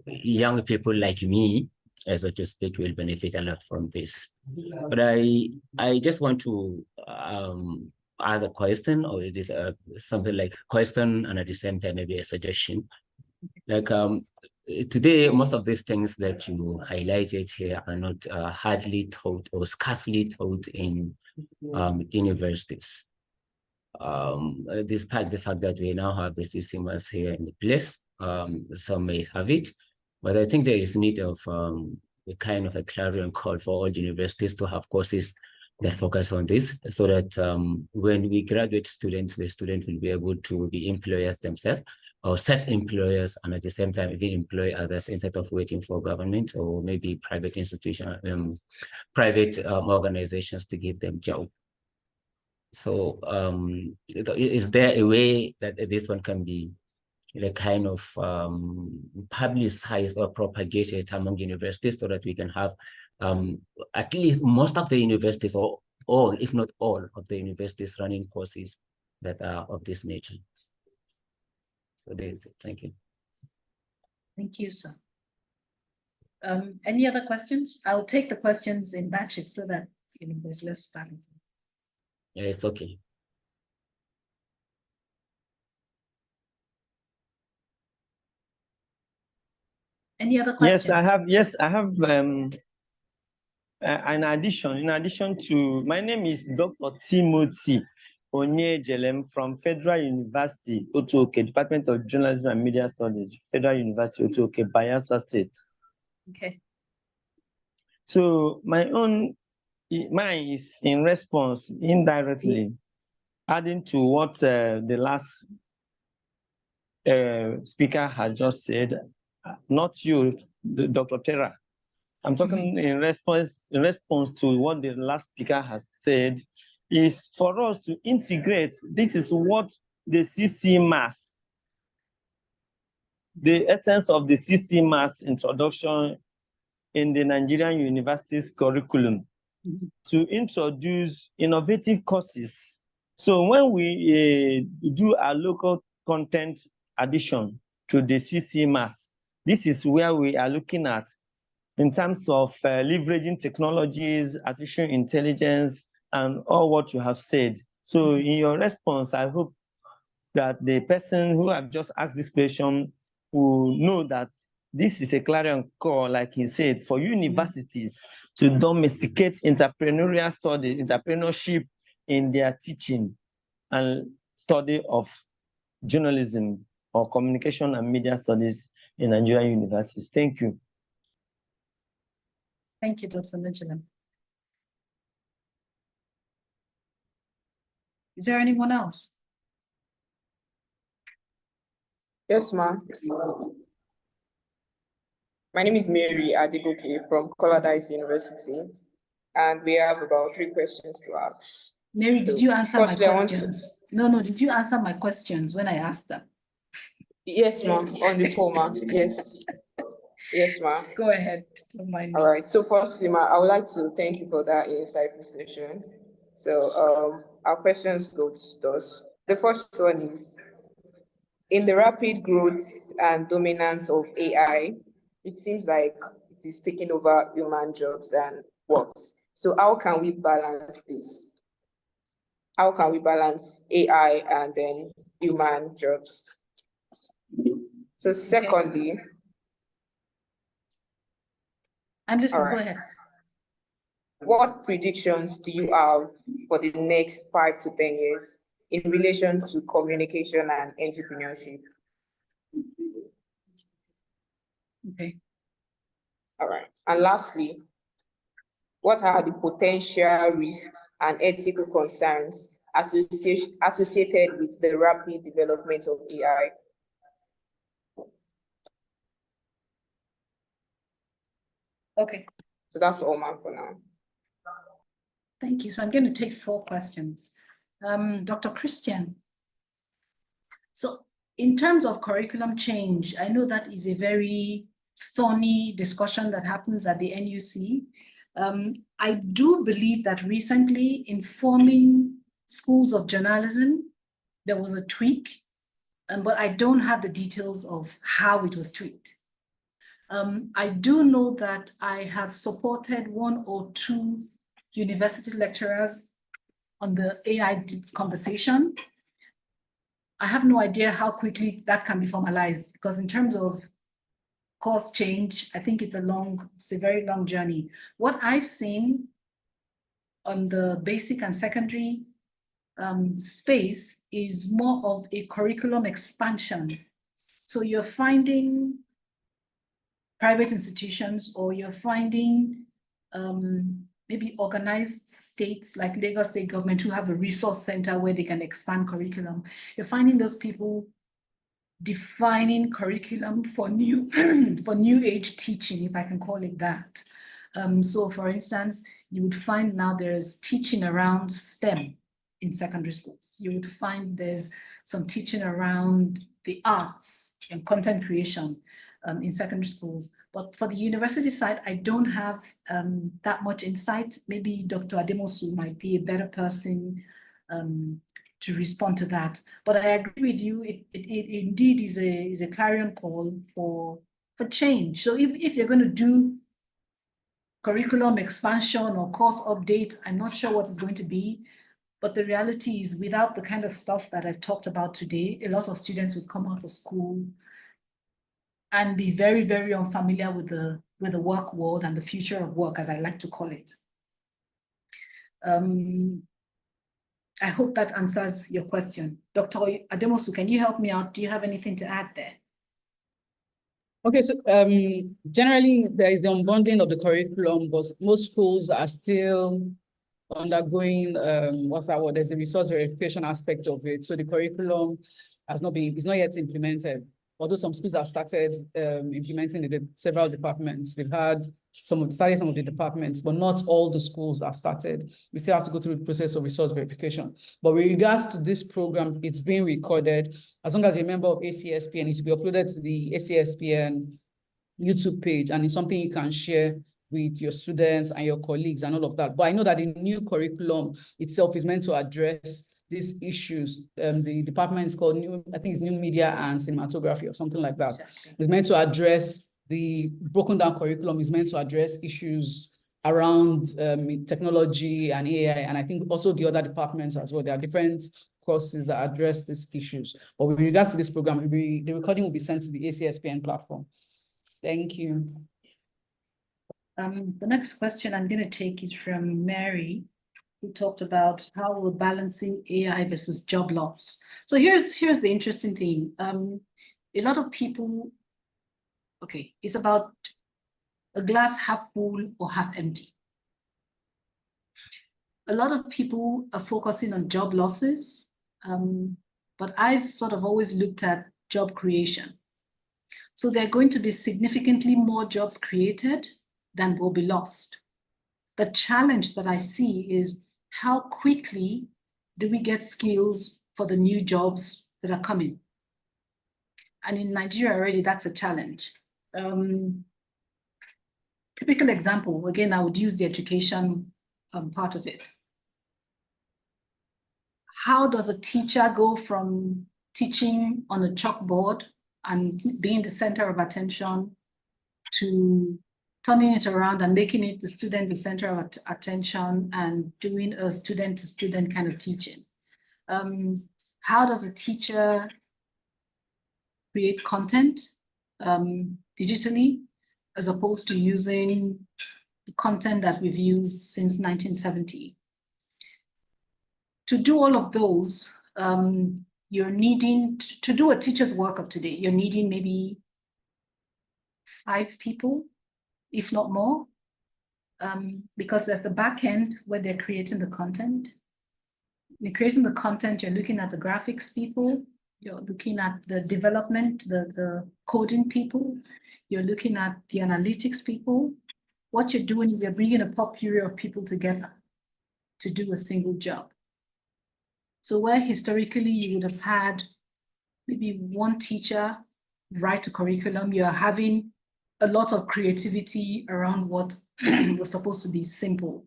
young people like me, so to speak, will benefit a lot from this. But I just want to ask a question, or is this something like question and at the same time maybe a suggestion? Like today, most of these things that you highlighted here are not hardly taught or scarcely taught in universities. Despite the fact that we now have the systems here in the place, some may have it, but I think there is need of a kind of a clarion call for all universities to have courses that focus on this, so that when we graduate students, the student will be able to be employers themselves or self-employers, and at the same time even employ others instead of waiting for government or maybe private institution, private organizations to give them job. So is there a way that this one can be the kind of publicized or propagated among universities, so that we can have at least most of the universities, or all, if not all of the universities, running courses that are of this nature? So there's it. Thank you. Thank you, sir. Any other questions? I'll take the questions in batches so that there's less back and forth. Yeah, it's okay. Any other questions? Yes, I have in addition to, my name is Dr. Timothy Onyejelem from Federal University, Otuoke, Department of Journalism and Media Studies, Federal University, Otuoke, Bayelsa State. Okay. So mine is in response, indirectly, adding to what the last speaker had just said, not you, Dr. Terra. I'm talking in response to what the last speaker has said, is for us to integrate. This is what the CC Mass, the essence of the CC Mass introduction in the Nigerian universities curriculum, to introduce innovative courses. So when we do a local content addition to the CC Mass, this is where we are looking at in terms of leveraging technologies, artificial intelligence, and all what you have said. So in your response, I hope that the person who have just asked this question will know that this is a clarion call, like he said, for universities to domesticate entrepreneurial study, entrepreneurship in their teaching and study of journalism or communication and media studies in Nigerian universities. Thank you. Thank you, Dr. Nigelam. Is there anyone else? Yes, ma'am. My name is Mary Adigoke from Coladice University, and we have about 3 questions to ask. Mary, did you answer my Firstly, questions? No, did you answer my questions when I asked them? Yes, ma'am, on the poll, ma'am. Yes. Yes, ma'am. Go ahead. Don't mind me. All right. So firstly, ma'am, I would like to thank you for that insightful session. So our questions go to those. The first one is, in the rapid growth and dominance of AI, it seems like it is taking over human jobs and works. So how can we balance this? How can we balance AI and then human jobs? So secondly, I'm listening, all go right. ahead. what predictions do you have for the next 5 to 10 years in relation to communication and entrepreneurship? Okay. All right. And lastly, what are the potential risks and ethical concerns associated with the rapid development of AI? Okay. So that's all, ma'am, for now. Thank you. So I'm going to take 4 questions. Dr. Christian. So in terms of curriculum change, I know that is a very thorny discussion that happens at the NUC. I do believe that recently in forming schools of journalism, there was a tweak, but I don't have the details of how it was tweaked. I do know that I have supported 1 or 2 university lecturers on the AI conversation. I have no idea how quickly that can be formalized, because in terms of course change, I think it's a very long journey. What I've seen on the basic and secondary space is more of a curriculum expansion. So you're finding private institutions, or you're finding maybe organized states like Lagos State government who have a resource center where they can expand curriculum. You're finding those people defining curriculum for new for new age teaching, if I can call it that. So for instance, you would find now there's teaching around STEM in secondary schools. You would find there's some teaching around the arts and content creation in secondary schools. But for the university side, I don't have that much insight. Maybe Dr. Ademosu might be a better person to respond to that. But I agree with you, it indeed is a clarion call for change. So if you're going to do curriculum expansion or course update, I'm not sure what it's going to be. But the reality is, without the kind of stuff that I've talked about today, a lot of students would come out of school and be very, very unfamiliar with the work world and the future of work, as I like to call it. I hope that answers your question. Dr. Ademosu, can you help me out? Do you have anything to add there? Okay, so generally there is the unbundling of the curriculum, but most schools are still undergoing what's that word? There's a resource verification aspect of it. So the curriculum is not yet implemented. Although some schools have started implementing it in several departments. They've had some of the departments, but not all the schools have started. We still have to go through the process of resource verification. But with regards to this program, it's being recorded. As long as you're a member of ACSPN, it will be uploaded to the ACSPN YouTube page, and it's something you can share with your students and your colleagues and all of that. But I know that the new curriculum itself is meant to address these issues. The department is called New Media and Cinematography or something like that. Exactly. It's meant to address the broken down curriculum, is meant to address issues around technology and AI. And I think also the other departments as well. There are different courses that address these issues. But with regards to this program, the recording will be sent to the ACSPN platform. Thank you. The next question I'm going to take is from Mary, who talked about how we're balancing AI versus job loss. So here's the interesting thing. A lot of people, okay, it's about a glass half full or half empty. A lot of people are focusing on job losses, but I've sort of always looked at job creation. So there are going to be significantly more jobs created than will be lost. The challenge that I see is how quickly do we get skills for the new jobs that are coming? And in Nigeria already, that's a challenge. Typical example, again, I would use the education part of it. How does a teacher go from teaching on a chalkboard and being the center of attention to turning it around and making it the student the center of attention and doing a student-to-student kind of teaching? How does a teacher create content digitally as opposed to using the content that we've used since 1970. To do all of those, you're needing, to do a teacher's work of today, you're needing maybe 5 people, if not more, because there's the back end where they're creating the content. They're creating the content, you're looking at the graphics people, you're looking at the development, the coding people, you're looking at the analytics people. What you're doing is you're bringing a potpourri of people together to do a single job. So where historically you would have had maybe one teacher write a curriculum, you're having a lot of creativity around what was supposed to be simple.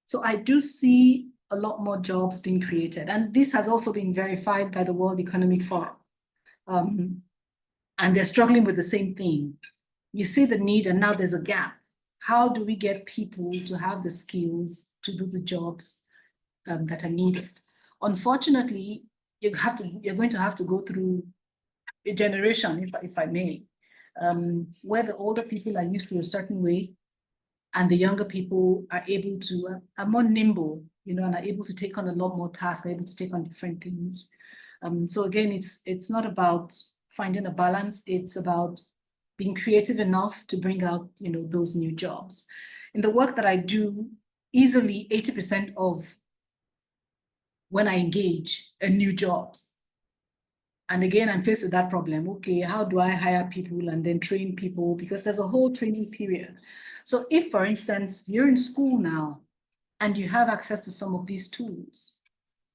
So I do see a lot more jobs being created. And this has also been verified by the World Economic Forum. And they're struggling with the same thing. You see the need and now there's a gap. How do we get people to have the skills to do the jobs that are needed? Unfortunately, you're going to have to go through a generation, if I may, where the older people are used to a certain way and the younger people are able to, are more nimble, you know, and are able to take on a lot more tasks, are able to take on different things. So again, it's not about finding a balance, it's about being creative enough to bring out, you know, those new jobs. In the work that I do, easily 80% of when I engage in new jobs. And again, I'm faced with that problem. Okay, how do I hire people and then train people? Because there's a whole training period. So if, for instance, you're in school now and you have access to some of these tools,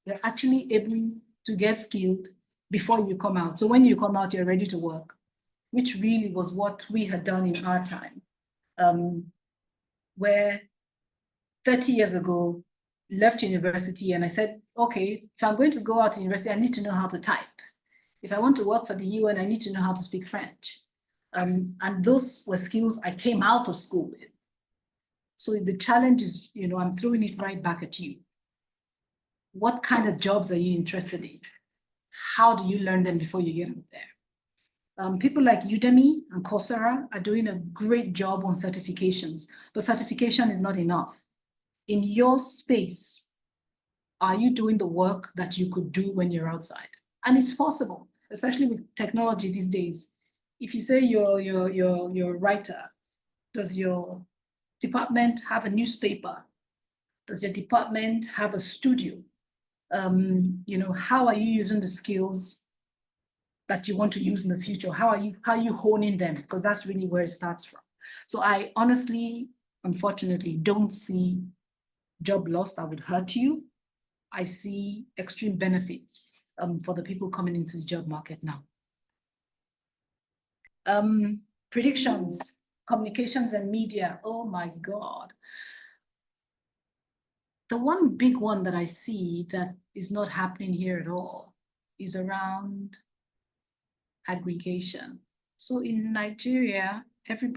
you're actually able to get skilled before you come out. So when you come out, you're ready to work, which really was what we had done in our time, where 30 years ago, left university and I said, okay, if I'm going to go out to university, I need to know how to type. If I want to work for the UN, I need to know how to speak French. And those were skills I came out of school with. So the challenge is, you know, I'm throwing it right back at you. What kind of jobs are you interested in? How do you learn them before you get out there? People like Udemy and Coursera are doing a great job on certifications, but certification is not enough. In your space, are you doing the work that you could do when you're outside? And it's possible, especially with technology these days. If you say you're a writer, does your department have a newspaper? Does your department have a studio? You know, how are you using the skills that you want to use in the future? How are you honing them? Because that's really where it starts from. So I honestly, unfortunately, don't see job loss that would hurt you. I see extreme benefits for the people coming into the job market now. Predictions, communications and media, oh my God. The one big one that I see that is not happening here at all is around aggregation. So in Nigeria, every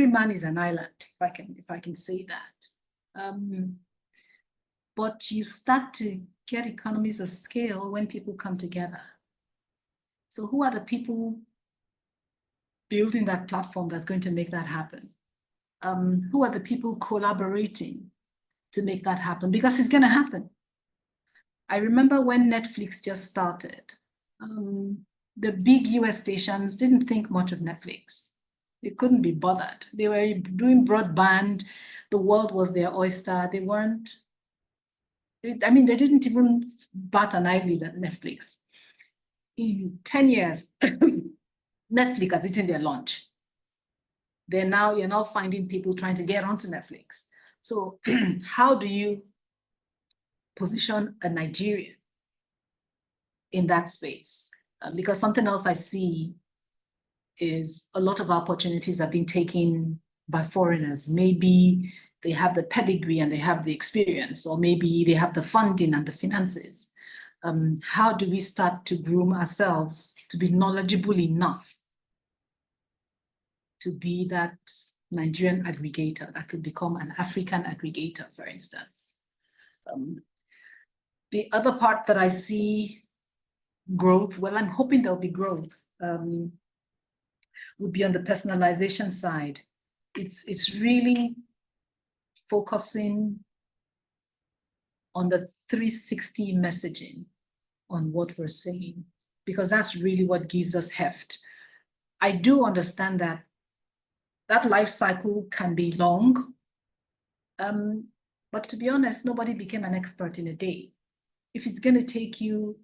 man is an island, if I can say that. But you start to get economies of scale when people come together. So who are the people building that platform that's going to make that happen? Who are the people collaborating to make that happen? Because it's going to happen. I remember when Netflix just started, the big US stations didn't think much of Netflix. They couldn't be bothered. They were doing broadband. The world was their oyster. They weren't, I mean, they didn't even bat an eyelid at Netflix. In 10 years, Netflix has eaten their lunch. You're now finding people trying to get onto Netflix. So how do you position a Nigerian in that space? Because something else I see is a lot of opportunities are being taken by foreigners. Maybe they have the pedigree and they have the experience, or maybe they have the funding and the finances. How do we start to groom ourselves to be knowledgeable enough to be that Nigerian aggregator that could become an African aggregator, for instance? The other part that I see growth, well, I'm hoping there'll be growth, would be on the personalization side. it's really focusing on the 360 messaging on what we're saying, because that's really what gives us heft. I do understand that life cycle can be long, but to be honest, nobody became an expert in a day. If it's going to take you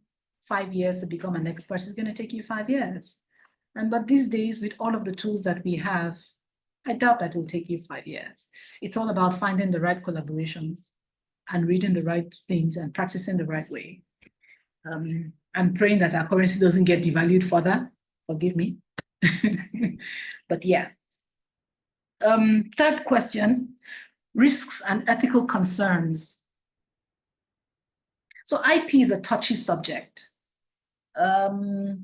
5 years to become an expert, it's going to take you 5 years. But these days, with all of the tools that we have, I doubt that it will take you 5 years. It's all about finding the right collaborations and reading the right things and practicing the right way. I'm praying that our currency doesn't get devalued further. Forgive me. But yeah. Third question, risks and ethical concerns. So IP is a touchy subject. What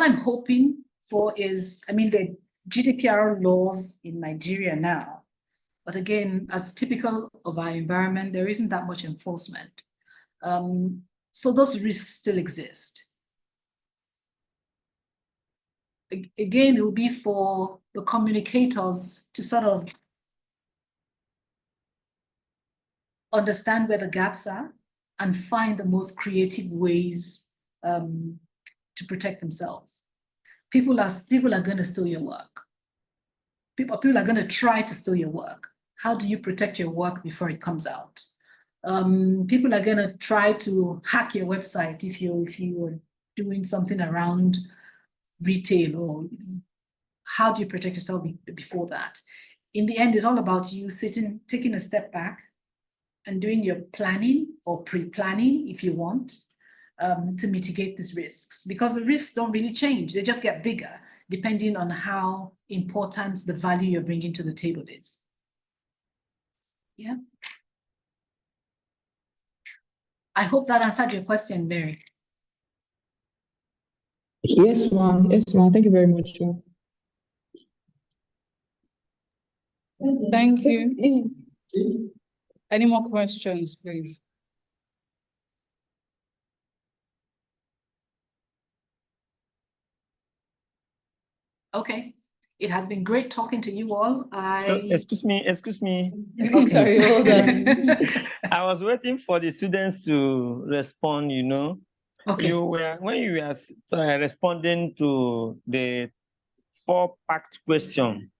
I'm hoping for is, I mean, the GDPR laws in Nigeria now, but again, as typical of our environment, there isn't that much enforcement. So those risks still exist. Again, it will be for the communicators to sort of understand where the gaps are and find the most creative ways to protect themselves. People are going to steal your work. People are going to try to steal your work. How do you protect your work before it comes out? People are going to try to hack your website if you are doing something around retail, or how do you protect yourself before that? In the end, it's all about you taking a step back and doing your planning or pre-planning, if you want, to mitigate these risks, because the risks don't really change. They just get bigger depending on how important the value you're bringing to the table is. Yeah. I hope that answered your question, Mary. Yes, ma'am. Yes, ma'am. Thank you very much. Thank you. Any more questions, please? Okay. It has been great talking to you all. Excuse me. Okay. Sorry, hold on. I was waiting for the students to respond, you know. Okay. When you were responding to the 4-packed question,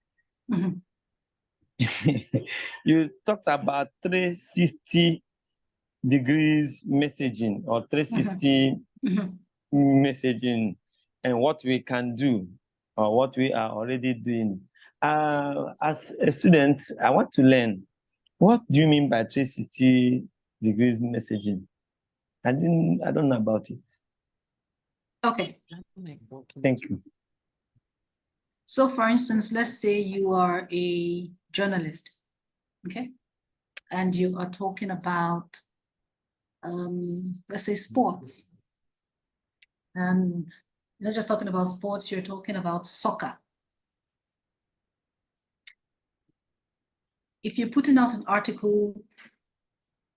you talked about 360 degrees messaging or 360 messaging and what we can do or what we are already doing. As a student, I want to learn, what do you mean by 360 degrees messaging? I don't know about it. Okay. Thank you. So for instance, let's say you are a journalist, okay? And you are talking about, let's say, sports. And you're not just talking about sports, you're talking about soccer. If you're putting out an article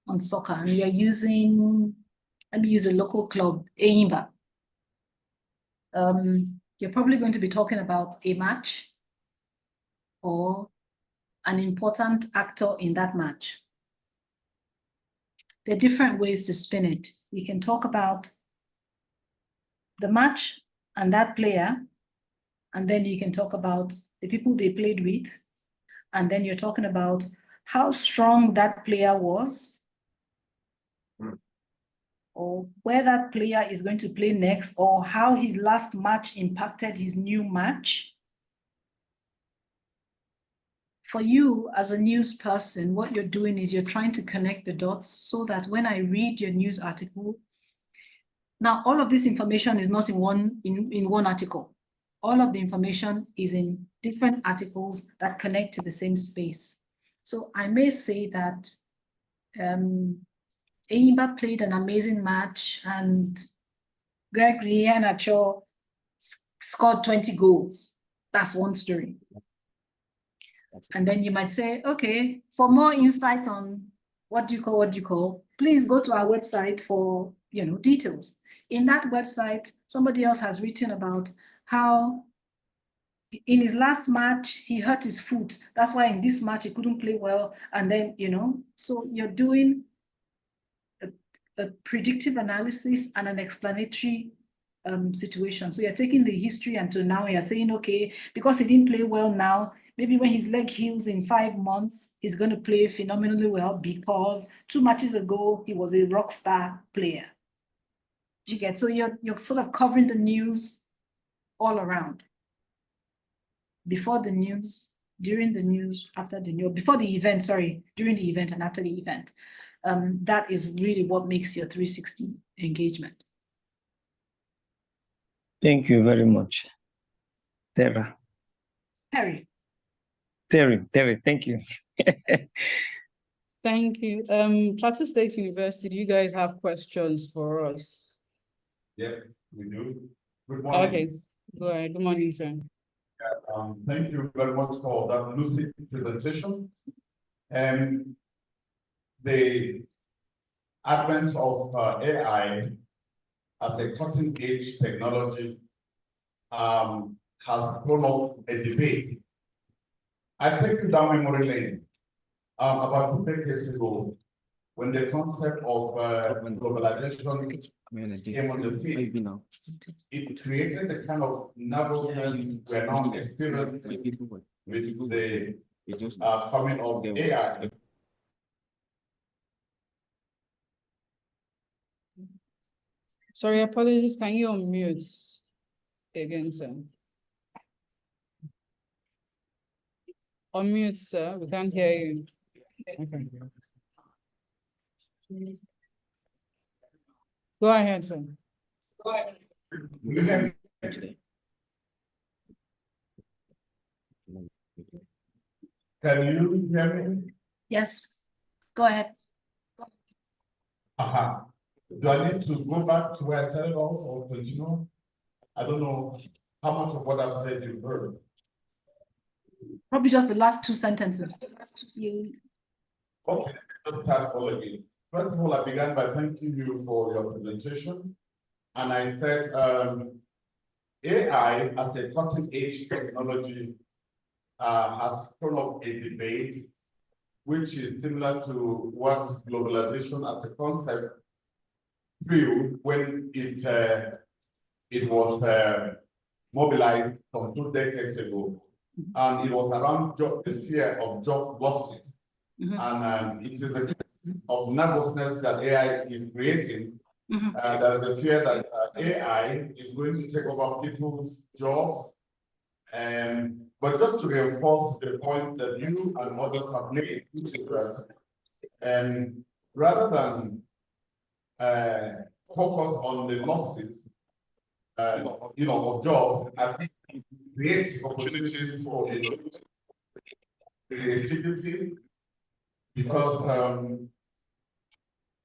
on soccer and you're using, let me use a local club, Eimba, you're probably going to be talking about a match or an important actor in that match. There are different ways to spin it. You can talk about the match and that player, and then you can talk about the people they played with, and then you're talking about how strong that player was, or where that player is going to play next, or how his last match impacted his new match. For you as a news person, what you're doing is you're trying to connect the dots so that when I read your news article, now all of this information is not in one article. All of the information is in different articles that connect to the same space. So I may say that Eimba played an amazing match and Gregory Iheanacho scored 20 goals. That's one story. And then you might say, okay, for more insight on what do you call, please go to our website for details. In that website, somebody else has written about how in his last match, he hurt his foot. That's why in this match, he couldn't play well. And then, so you're doing a predictive analysis and an explanatory situation. So you're taking the history and to now you're saying, okay, because he didn't play well now, maybe when his leg heals in 5 months, he's going to play phenomenally well because 2 matches ago, he was a rock star player. You get, so you're sort of covering the news all around. Before the news, during the news, after the news, before the event, sorry, during the event and after the event. That is really what makes your 360 engagement. Thank you very much, Terry, thank you. Thank you. Plateau State University, do you guys have questions for us? Yeah, we do. Good morning. Okay, go ahead. Good morning, sir. Thank you very much for that lucid presentation. And the advent of AI as a cutting-edge technology has thrown up a debate. I take you down memory lane. About 2 decades ago, when the concept of globalization came on the scene, it created the kind of nervousness we're now experiencing with the coming of AI. Sorry, apologies. Can you unmute again, sir? Unmute, sir. We can't hear you. Okay. Go ahead, sir. Go ahead. Can you hear me? Yes, go ahead. Do I need to go back to where I started off or continue? I don't know how much of what I've said you've heard. Probably just the last 2 sentences. Okay, let's start all again. First of all, I began by thanking you for your presentation. And I said AI as a cutting-edge technology has thrown up a debate, which is similar to what globalization as a concept threw when it was mobilized from 2 decades ago. And it was around the fear of job losses. And it is a kind of nervousness that AI is creating. There is a fear that AI is going to take over people's jobs. But just to reinforce the point that you and others have made, which is that rather than focus on the losses, of jobs, I think it creates opportunities for creativity, because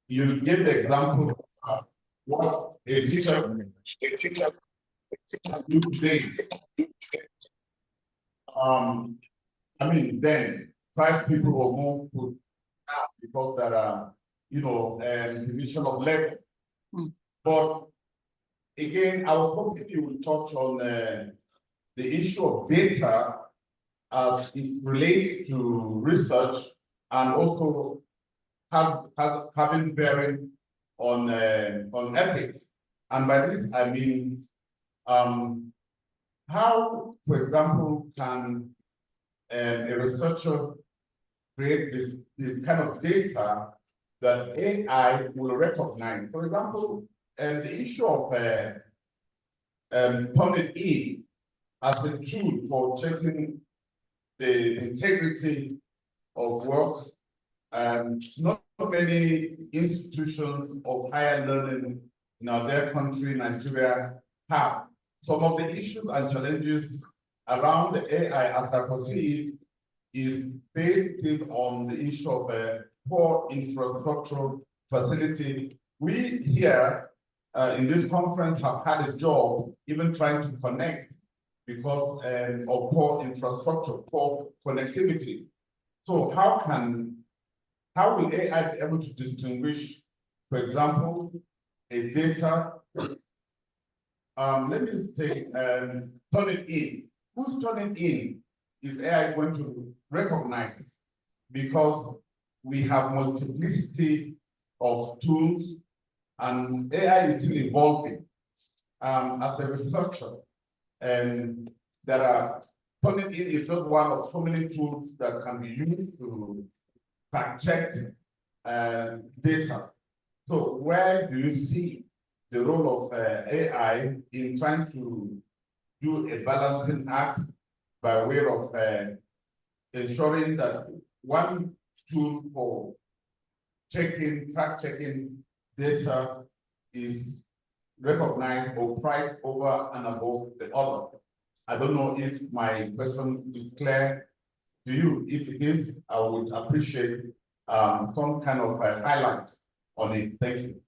you gave the example of what a teacher do today. I mean, then 5 people or more could have, because there are, division of level. But again, I was hoping you would touch on the issue of data as it relates to research and also having bearing on ethics. And by this, I mean, how, for example, can a researcher create this kind of data that AI will recognize? For example, the issue of turning in as a tool for checking the integrity of work. Not many institutions of higher learning in our dear country, Nigeria, have. Some of the issues and challenges around the AI, as I perceive, is based on the issue of poor infrastructure facility. We here in this conference have had a job even trying to connect because of poor infrastructure, poor connectivity. So how will AI be able to distinguish, for example, a data? Let me say, turn it in. who's turning in is AI going to recognize? Because we have multiplicity of tools and AI is still evolving. As a researcher, and there are turning in is not one of so many tools that can be used to fact check data. So where do you see the role of AI in trying to do a balancing act by way of ensuring that one tool for fact checking data is recognized or priced over and above the other? I don't know if my question is clear to you. If it is, I would appreciate some kind of highlight on it. Thank you.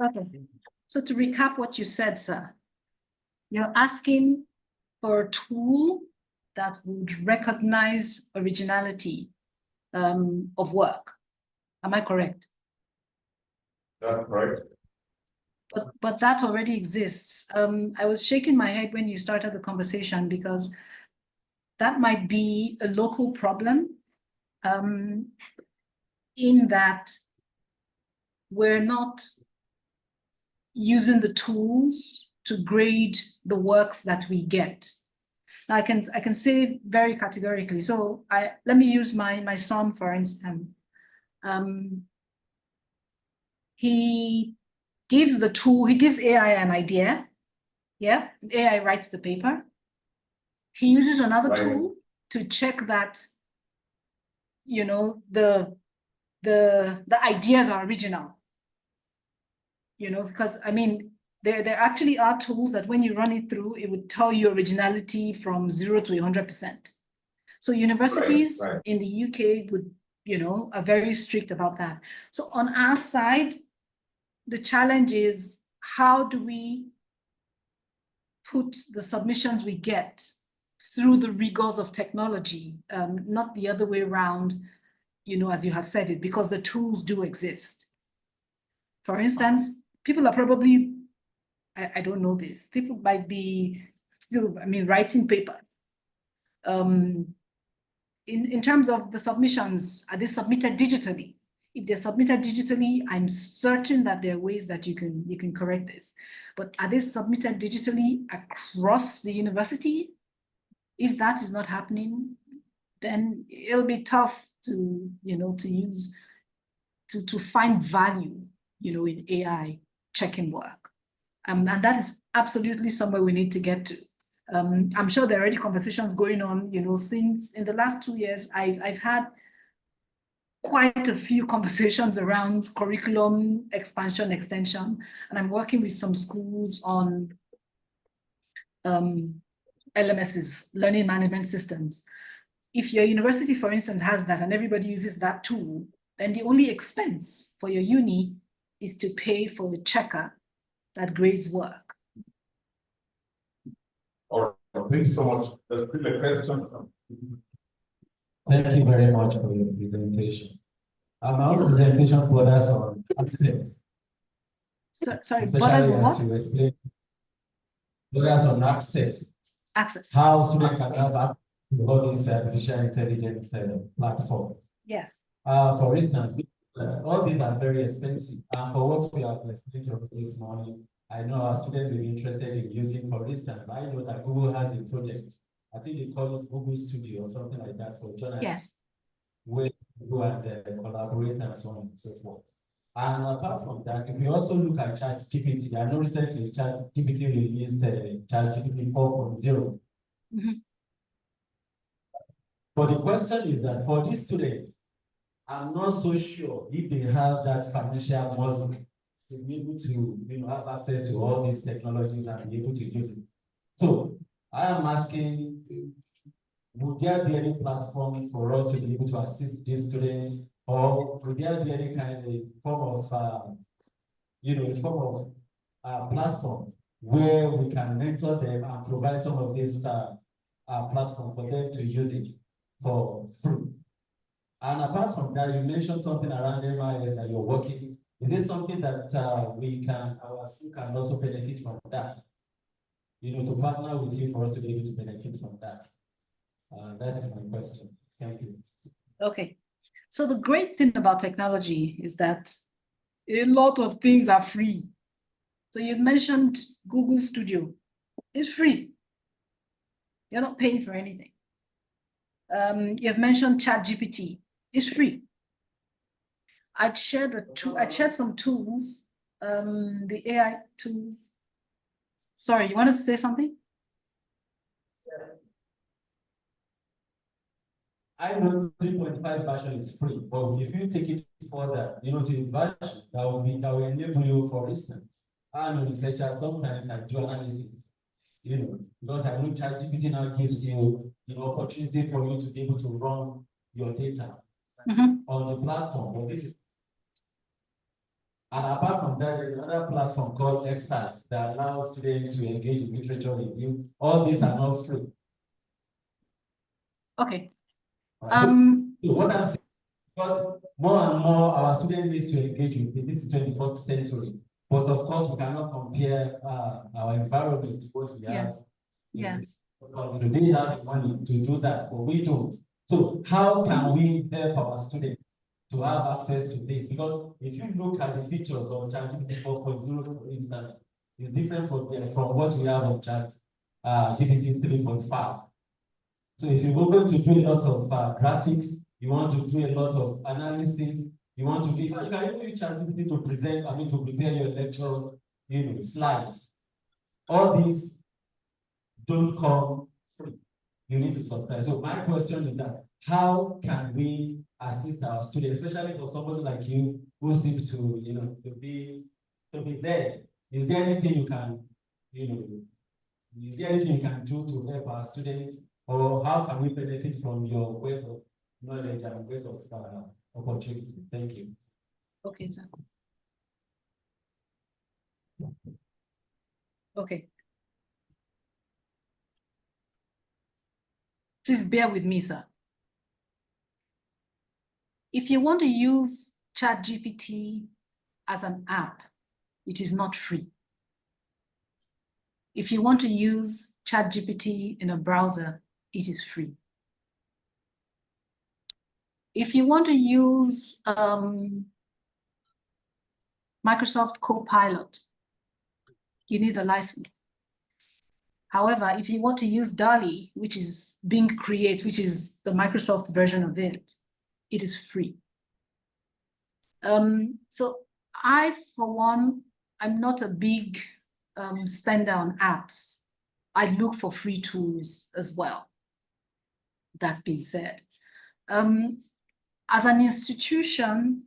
Okay. So to recap what you said, sir, you're asking for a tool that would recognize originality of work. Am I correct? That's right. But that already exists. I was shaking my head when you started the conversation because that might be a local problem in that we're not using the tools to grade the works that we get. Now, I can say very categorically. So let me use my son, for instance. He gives the tool, he gives AI an idea. Yeah, AI writes the paper. He uses another tool to check that, you know, the ideas are original. You know, because I mean, there actually are tools that when you run it through, it would tell you originality from 0 to 100%. So universities in the UK would, you know, are very strict about that. So on our side, the challenge is how do we put the submissions we get through the rigors of technology, not the other way around, you know, as you have said it, because the tools do exist. For instance, people are probably, I don't know this, people might be still, I mean, writing papers. In terms of the submissions, are they submitted digitally? If they're submitted digitally, I'm certain that there are ways that you can correct this. But are they submitted digitally across the university? If that is not happening, then it'll be tough to, you know, to use, to find value, you know, in AI checking work. And that is absolutely somewhere we need to get to. I'm sure there are already conversations going on, you know, since in the last 2 years, I've had quite a few conversations around curriculum expansion, extension, and I'm working with some schools on LMSs, learning management systems. If your university, for instance, has that and everybody uses that tool, then the only expense for your uni is to pay for a checker that grades work. All right. Thank you so much. There's still a question. Thank you very much for your presentation. Our presentation borders on access. Sorry, borders on what? You explained, borders on access. Access. How students can have access to all these artificial intelligence platforms. Yes. For instance, all these are very expensive. And for what we have explained this morning, I know our students will be interested in using, for instance, I know that Google has a project. I think they call it Google Studio or something like that for journalists. Yes. Where you go and collaborate and so on and so forth. And apart from that, if you also look at ChatGPT, I know recently ChatGPT released ChatGPT 4.0. But the question is that for these students, I'm not so sure if they have that financial muscle to be able to, you know, have access to all these technologies and be able to use it. So I am asking, would there be any platform for us to be able to assist these students, or would there be any kind of form of, you know, platform where we can mentor them and provide some of this platform for them to use it for free? And apart from that, you mentioned something around MIS that you're working. Is this something that our school can also benefit from that? to partner with you for us to be able to benefit from that. That is my question. Thank you. Okay. So the great thing about technology is that a lot of things are free. So you mentioned Google Studio. It's free. You're not paying for anything. You've mentioned ChatGPT. It's free. I shared some tools, the AI tools. Sorry, you wanted to say something? I know 3.5 version is free, but if you take it further, to the version that will enable you, for instance, I'm a researcher, sometimes I do analysis, because I know ChatGPT now gives you, opportunity for you to be able to run your data on the platform. But this is, and apart from that, there's another platform called Excite that allows students to engage in literature review. All these are not free. Okay. So what I'm saying, because more and more our students need to engage with this 21st century. But of course, we cannot compare our environment to what we have. Yes. They have the money to do that, but we don't. So how can we help our students to have access to this? Because if you look at the features of ChatGPT 4.0, for instance, it's different from what we have on GPT 3.5. So if you're going to do a lot of graphics, you want to do a lot of analysis, you want to do, you can even use ChatGPT to present, to prepare your lecture, slides. All these don't come free. You need to subscribe. So my question is that how can we assist our students, especially for somebody like you who seems to, to be there? Is there anything you can, is there anything you can do to help our students? Or how can we benefit from your wealth of knowledge and wealth of opportunity? Thank you. Okay, sir. Okay. Please bear with me, sir. If you want to use ChatGPT as an app, it is not free. If you want to use ChatGPT in a browser, it is free. If you want to use Microsoft Copilot, you need a license. However, if you want to use DALL-E, which is Bing Create, which is the Microsoft version of it, it is free. So I, for one, I'm not a big spender on apps. I look for free tools as well. That being said, as an institution,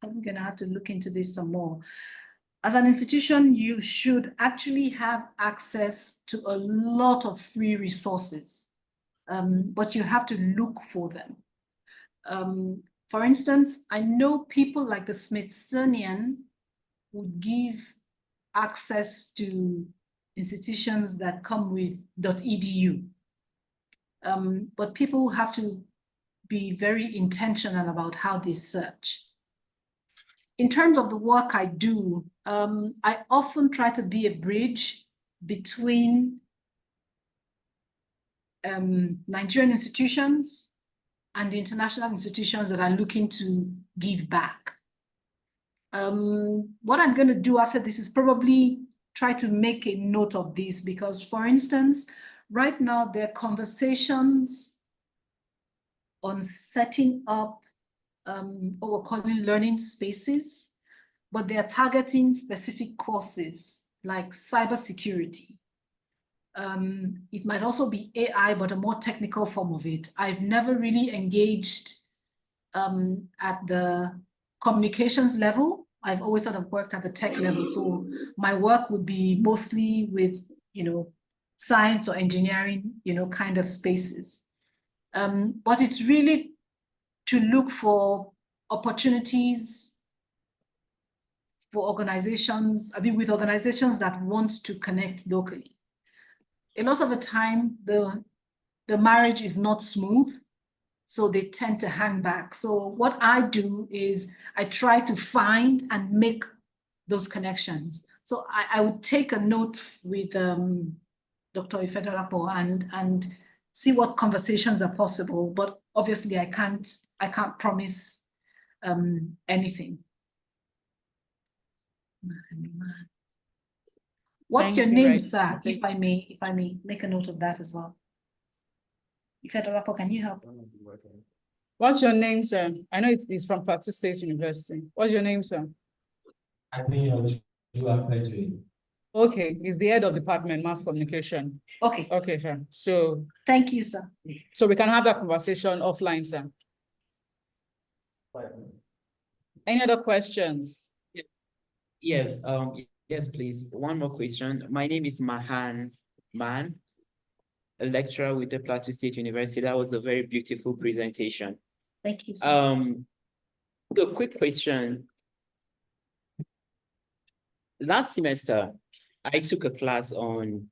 I'm gonna have to look into this some more. As an institution, you should actually have access to a lot of free resources, but you have to look for them. For instance, I know people like the Smithsonian would give access to institutions that come with .edu. But people have to be very intentional about how they search. In terms of the work I do, I often try to be a bridge between Nigerian institutions and the international institutions that are looking to give back. What I'm going to do after this is probably try to make a note of this, because, for instance, right now there are conversations on setting up what we're calling learning spaces, but they are targeting specific courses like cybersecurity. It might also be AI, but a more technical form of it. I've never really engaged at the communications level. I've always sort of worked at the tech level. So my work would be mostly with, science or engineering, kind of spaces. But it's really to look for opportunities for organizations, with organizations that want to connect locally. A lot of the time, the marriage is not smooth, so they tend to hang back. So what I do is I try to find and make those connections. So I would take a note with Dr. Ifedolapo and see what conversations are possible. But obviously, I can't promise anything. What's your name, sir? If I may make a note of that as well. Ifedolapo, can you help? What's your name, sir? I know it's from Plateau State University. What's your name, sir? I think you are graduating. Okay, he's the head of department, mass communication. Okay. Okay, sir. So thank you, sir. So we can have that conversation offline, sir. Any other questions? Yes, yes, please. One more question. My name is Mahan Man, a lecturer with the Plateau State University. That was a very beautiful presentation. Thank you, sir. So quick question. Last semester, I took a class on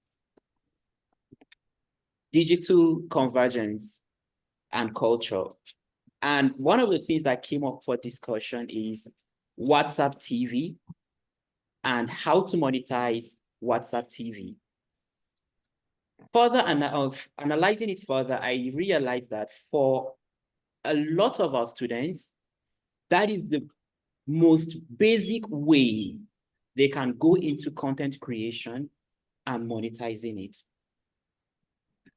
digital convergence and culture. And one of the things that came up for discussion is WhatsApp TV and how to monetize WhatsApp TV. Further analyzing it further, I realized that for a lot of our students, that is the most basic way they can go into content creation and monetizing it.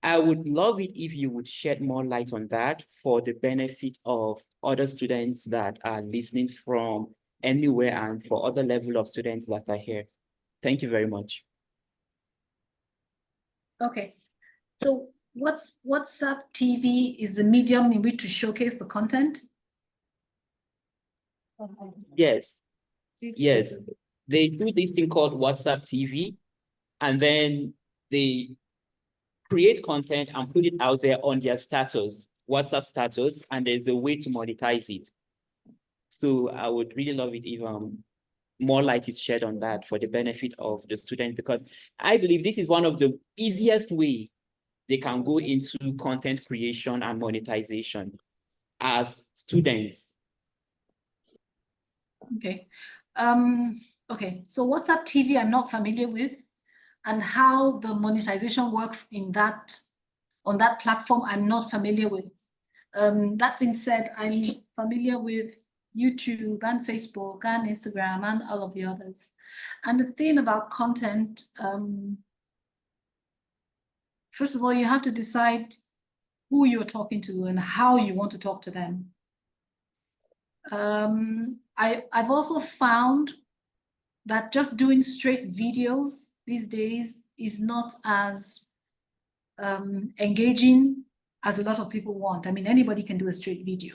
I would love it if you would shed more light on that for the benefit of other students that are listening from anywhere and for other level of students that are here. Thank you very much. Okay. So WhatsApp TV is the medium in which to showcase the content? Yes. Yes. They do this thing called WhatsApp TV, and then they create content and put it out there on their status, WhatsApp status, and there's a way to monetize it. So I would really love it if more light is shed on that for the benefit of the student, because I believe this is one of the easiest way they can go into content creation and monetization as students. Okay. Okay, so WhatsApp TV I'm not familiar with, and how the monetization works on that platform I'm not familiar with. That being said, I'm familiar with YouTube and Facebook and Instagram and all of the others. And the thing about content, first of all, you have to decide who you're talking to and how you want to talk to them. I've also found that just doing straight videos these days is not as engaging as a lot of people want. I mean, anybody can do a straight video.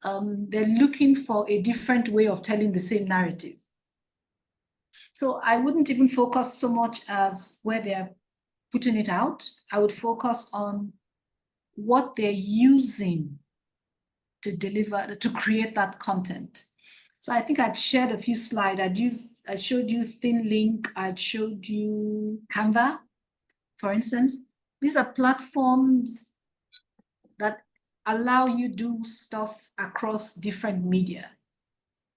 They're looking for a different way of telling the same narrative. So I wouldn't even focus so much as where they're putting it out. I would focus on what they're using to deliver, to create that content. So I think I'd shared a few slides. I showed you ThinLink, I showed you Canva, for instance. These are platforms that allow you to do stuff across different media.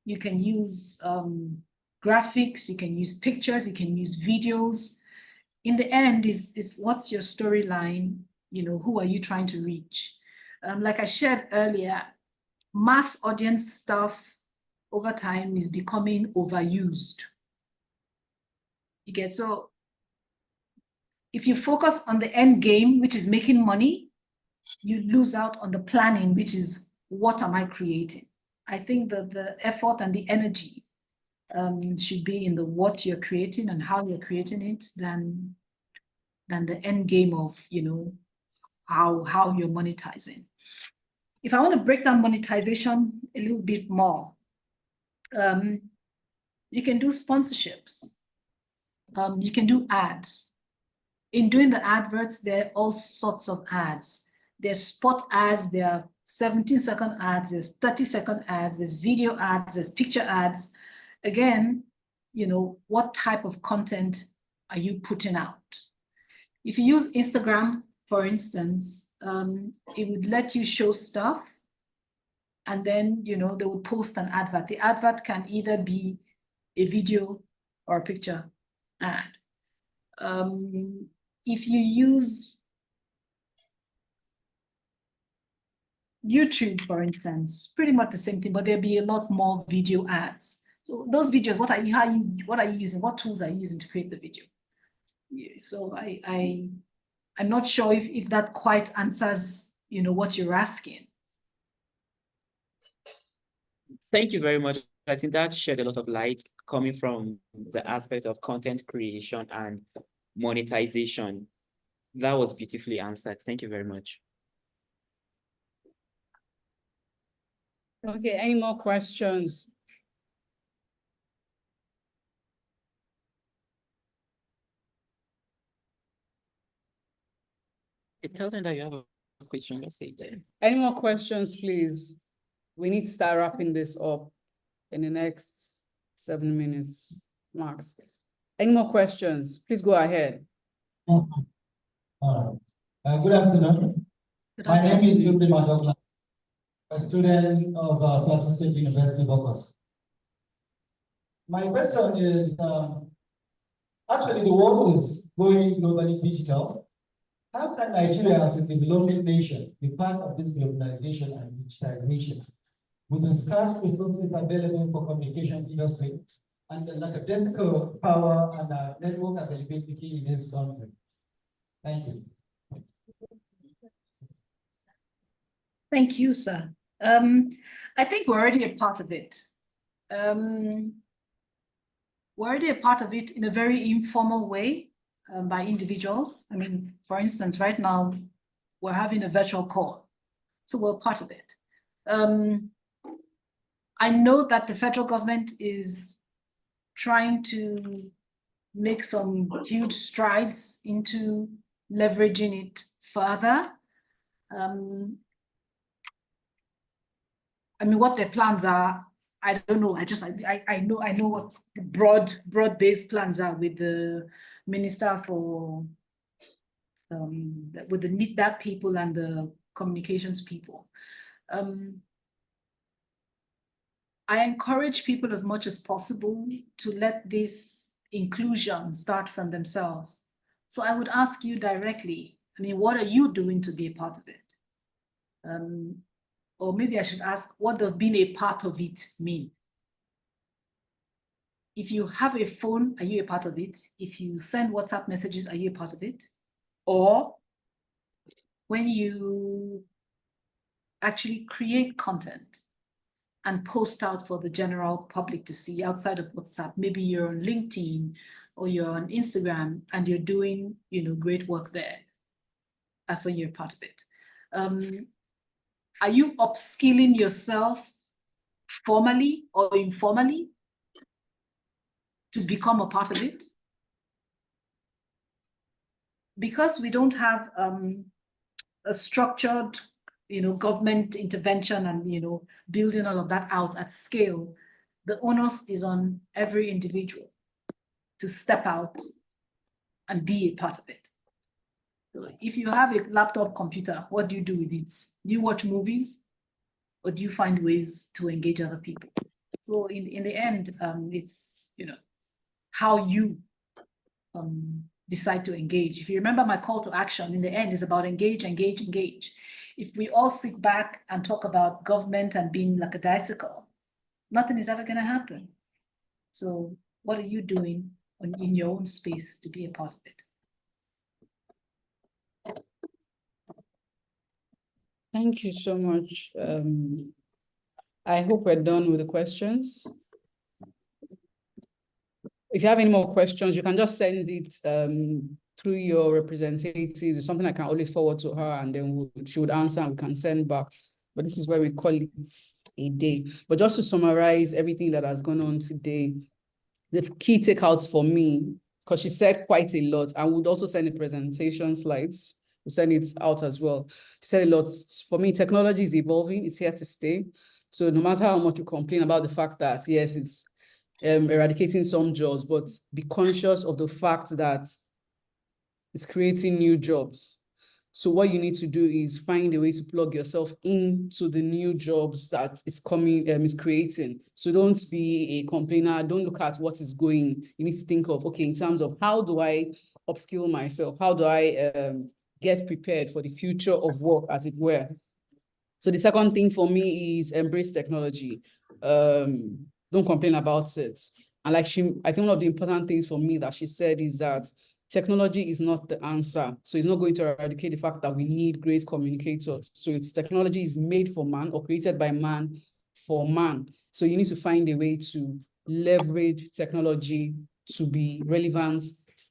You can use graphics, you can use pictures, you can use videos. In the end, is what's your storyline? You know, who are you trying to reach? Like I shared earlier, mass audience stuff over time is becoming overused. You get, so if you focus on the end game, which is making money, you lose out on the planning, which is what am I creating? I think that the effort and the energy should be in the what you're creating and how you're creating it than the end game of, you know, how you're monetizing. If I want to break down monetization a little bit more, you can do sponsorships. You can do ads. In doing the adverts, there are all sorts of ads. There's spot ads, there are 17-second ads, there's 30-second ads, there's video ads, there's picture ads. Again, you know, what type of content are you putting out? If you use Instagram, for instance, it would let you show stuff, and then, you know, they would post an advert. The advert can either be a video or a picture ad. if you use YouTube, for instance, pretty much the same thing, but there'll be a lot more video ads. So those videos, what are you using? What tools are you using to create the video? Yeah, so I'm not sure if that quite answers, what you're asking. Thank you very much. I think that shed a lot of light coming from the aspect of content creation and monetization. That was beautifully answered. Thank you very much. Okay, any more questions? Tell them that you have a question message. Any more questions, please? We need to start wrapping this up in the next 7 minutes max. Any more questions? Please go ahead. All right. Good afternoon. My name is Jude Madogla, a student of Plateau State University, Bokos. My question is, actually the world is going globally digital. How can Nigeria as a developing nation be part of this globalization and digitization with the scarce resources available for communication industry and the lackadaisical power and network availability in this country? Thank you. Thank you, sir. I think we're already a part of it. We're already a part of it in a very informal way by individuals. I mean, for instance, right now, we're having a virtual call. So we're part of it. I know that the federal government is trying to make some huge strides into leveraging it further. I mean, what their plans are, I don't know. I know what the broad-based plans are with the minister for with the NITDAP people and the communications people. I encourage people as much as possible to let this inclusion start from themselves. So I would ask you directly, I mean, what are you doing to be a part of it? Or maybe I should ask, what does being a part of it mean? If you have a phone, are you a part of it? If you send WhatsApp messages, are you a part of it? Or when you actually create content and post out for the general public to see outside of WhatsApp, maybe you're on LinkedIn or you're on Instagram and you're doing, great work there. That's when you're part of it. Are you upskilling yourself formally or informally to become a part of it? Because we don't have a structured, government intervention and, building all of that out at scale, the onus is on every individual to step out and be a part of it. So if you have a laptop computer, what do you do with it? Do you watch movies or do you find ways to engage other people? So in the end, it's, how you decide to engage. If you remember my call to action, in the end, is about engage, engage, engage. If we all sit back and talk about government and being lackadaisical, nothing is ever going to happen. So what are you doing in your own space to be a part of it? Thank you so much. I hope we're done with the questions. If you have any more questions, you can just send it through your representatives. It's something I can always forward to her, and then she would answer and we can send back. But this is where we call it a day. But just to summarize everything that has gone on today, the key takeouts for me, because she said quite a lot, and would also send the presentation slides. We'll send it out as well. She said a lot. For me, technology is evolving. It's here to stay. So no matter how much you complain about the fact that, yes, it's eradicating some jobs, but be conscious of the fact that it's creating new jobs. So what you need to do is find a way to plug yourself into the new jobs that is coming, is creating. So don't be a complainer. Don't look at what is going. You need to think of, okay, in terms of how do I upskill myself? How do I get prepared for the future of work, as it were? So the second thing for me is embrace technology. Don't complain about it. And like I think one of the important things for me that she said is that technology is not the answer. So it's not going to eradicate the fact that we need great communicators. So it's technology is made for man or created by man for man. So you need to find a way to leverage technology to be relevant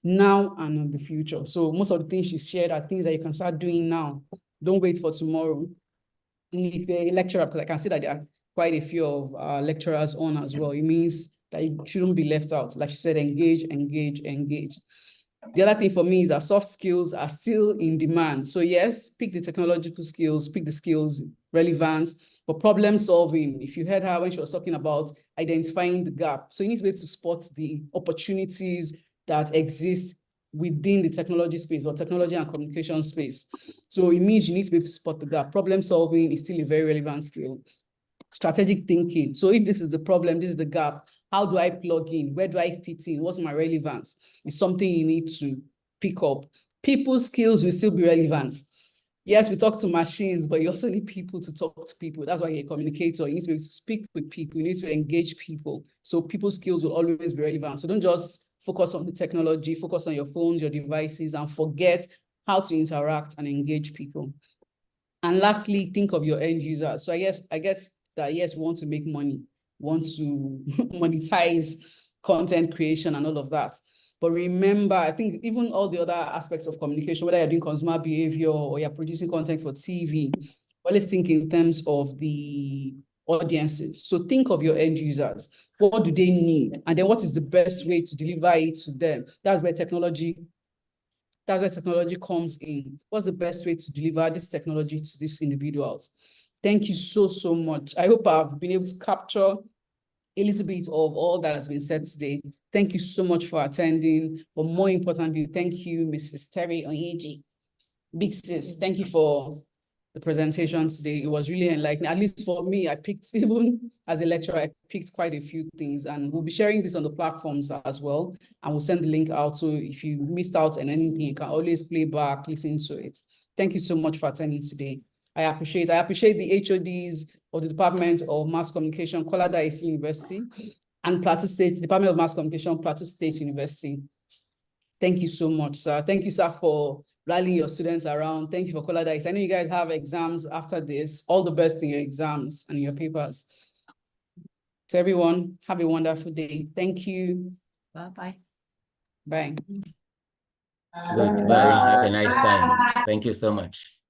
now and in the future. So most of the things she shared are things that you can start doing now. Don't wait for tomorrow. If you're a lecturer, because I can see that there are quite a few of lecturers on as well, it means that you shouldn't be left out. Like she said, engage, engage, engage. The other thing for me is that soft skills are still in demand. So yes, pick the technological skills, pick the skills relevant, but problem solving. If you heard her when she was talking about identifying the gap, so you need to be able to spot the opportunities that exist within the technology space or technology and communication space. So it means you need to be able to spot the gap. Problem solving is still a very relevant skill. Strategic thinking. So if this is the problem, this is the gap, how do I plug in? Where do I fit in? What's my relevance? It's something you need to pick up. People's skills will still be relevant. Yes, we talk to machines, but you also need people to talk to people. That's why you're a communicator. You need to be able to speak with people. You need to engage people. So people's skills will always be relevant. So don't just focus on the technology, focus on your phones, your devices, and forget how to interact and engage people. And lastly, think of your end users. So I guess that yes, we want to make money, want to monetize content creation and all of that. But remember, I think even all the other aspects of communication, whether you're doing consumer behavior or you're producing content for TV, always think in terms of the audiences. So think of your end users. What do they need? And then what is the best way to deliver it to them? That's where technology comes in. What's the best way to deliver this technology to these individuals? Thank you so, so much. I hope I've been able to capture a little bit of all that has been said today. Thank you so much for attending. But more importantly, thank you, Mrs. Terry Onyeji. Big sis, thank you for the presentation today. It was really enlightening. At least for me, I picked, even as a lecturer, I picked quite a few things, and we'll be sharing this on the platforms as well. And we'll send the link out. So if you missed out on anything, you can always play back, listen to it. Thank you so much for attending today. I appreciate the HODs of the Department of Mass Communication, Colada AC University, and Plateau State, Department of Mass Communication, Plateau State University. Thank you so much, sir. Thank you, sir, for rallying your students around. Thank you for Colada. I know you guys have exams after this. All the best in your exams and your papers. To everyone, have a wonderful day. Thank you. Bye-bye. Bye. Goodbye. Have a nice time. Thank you so much.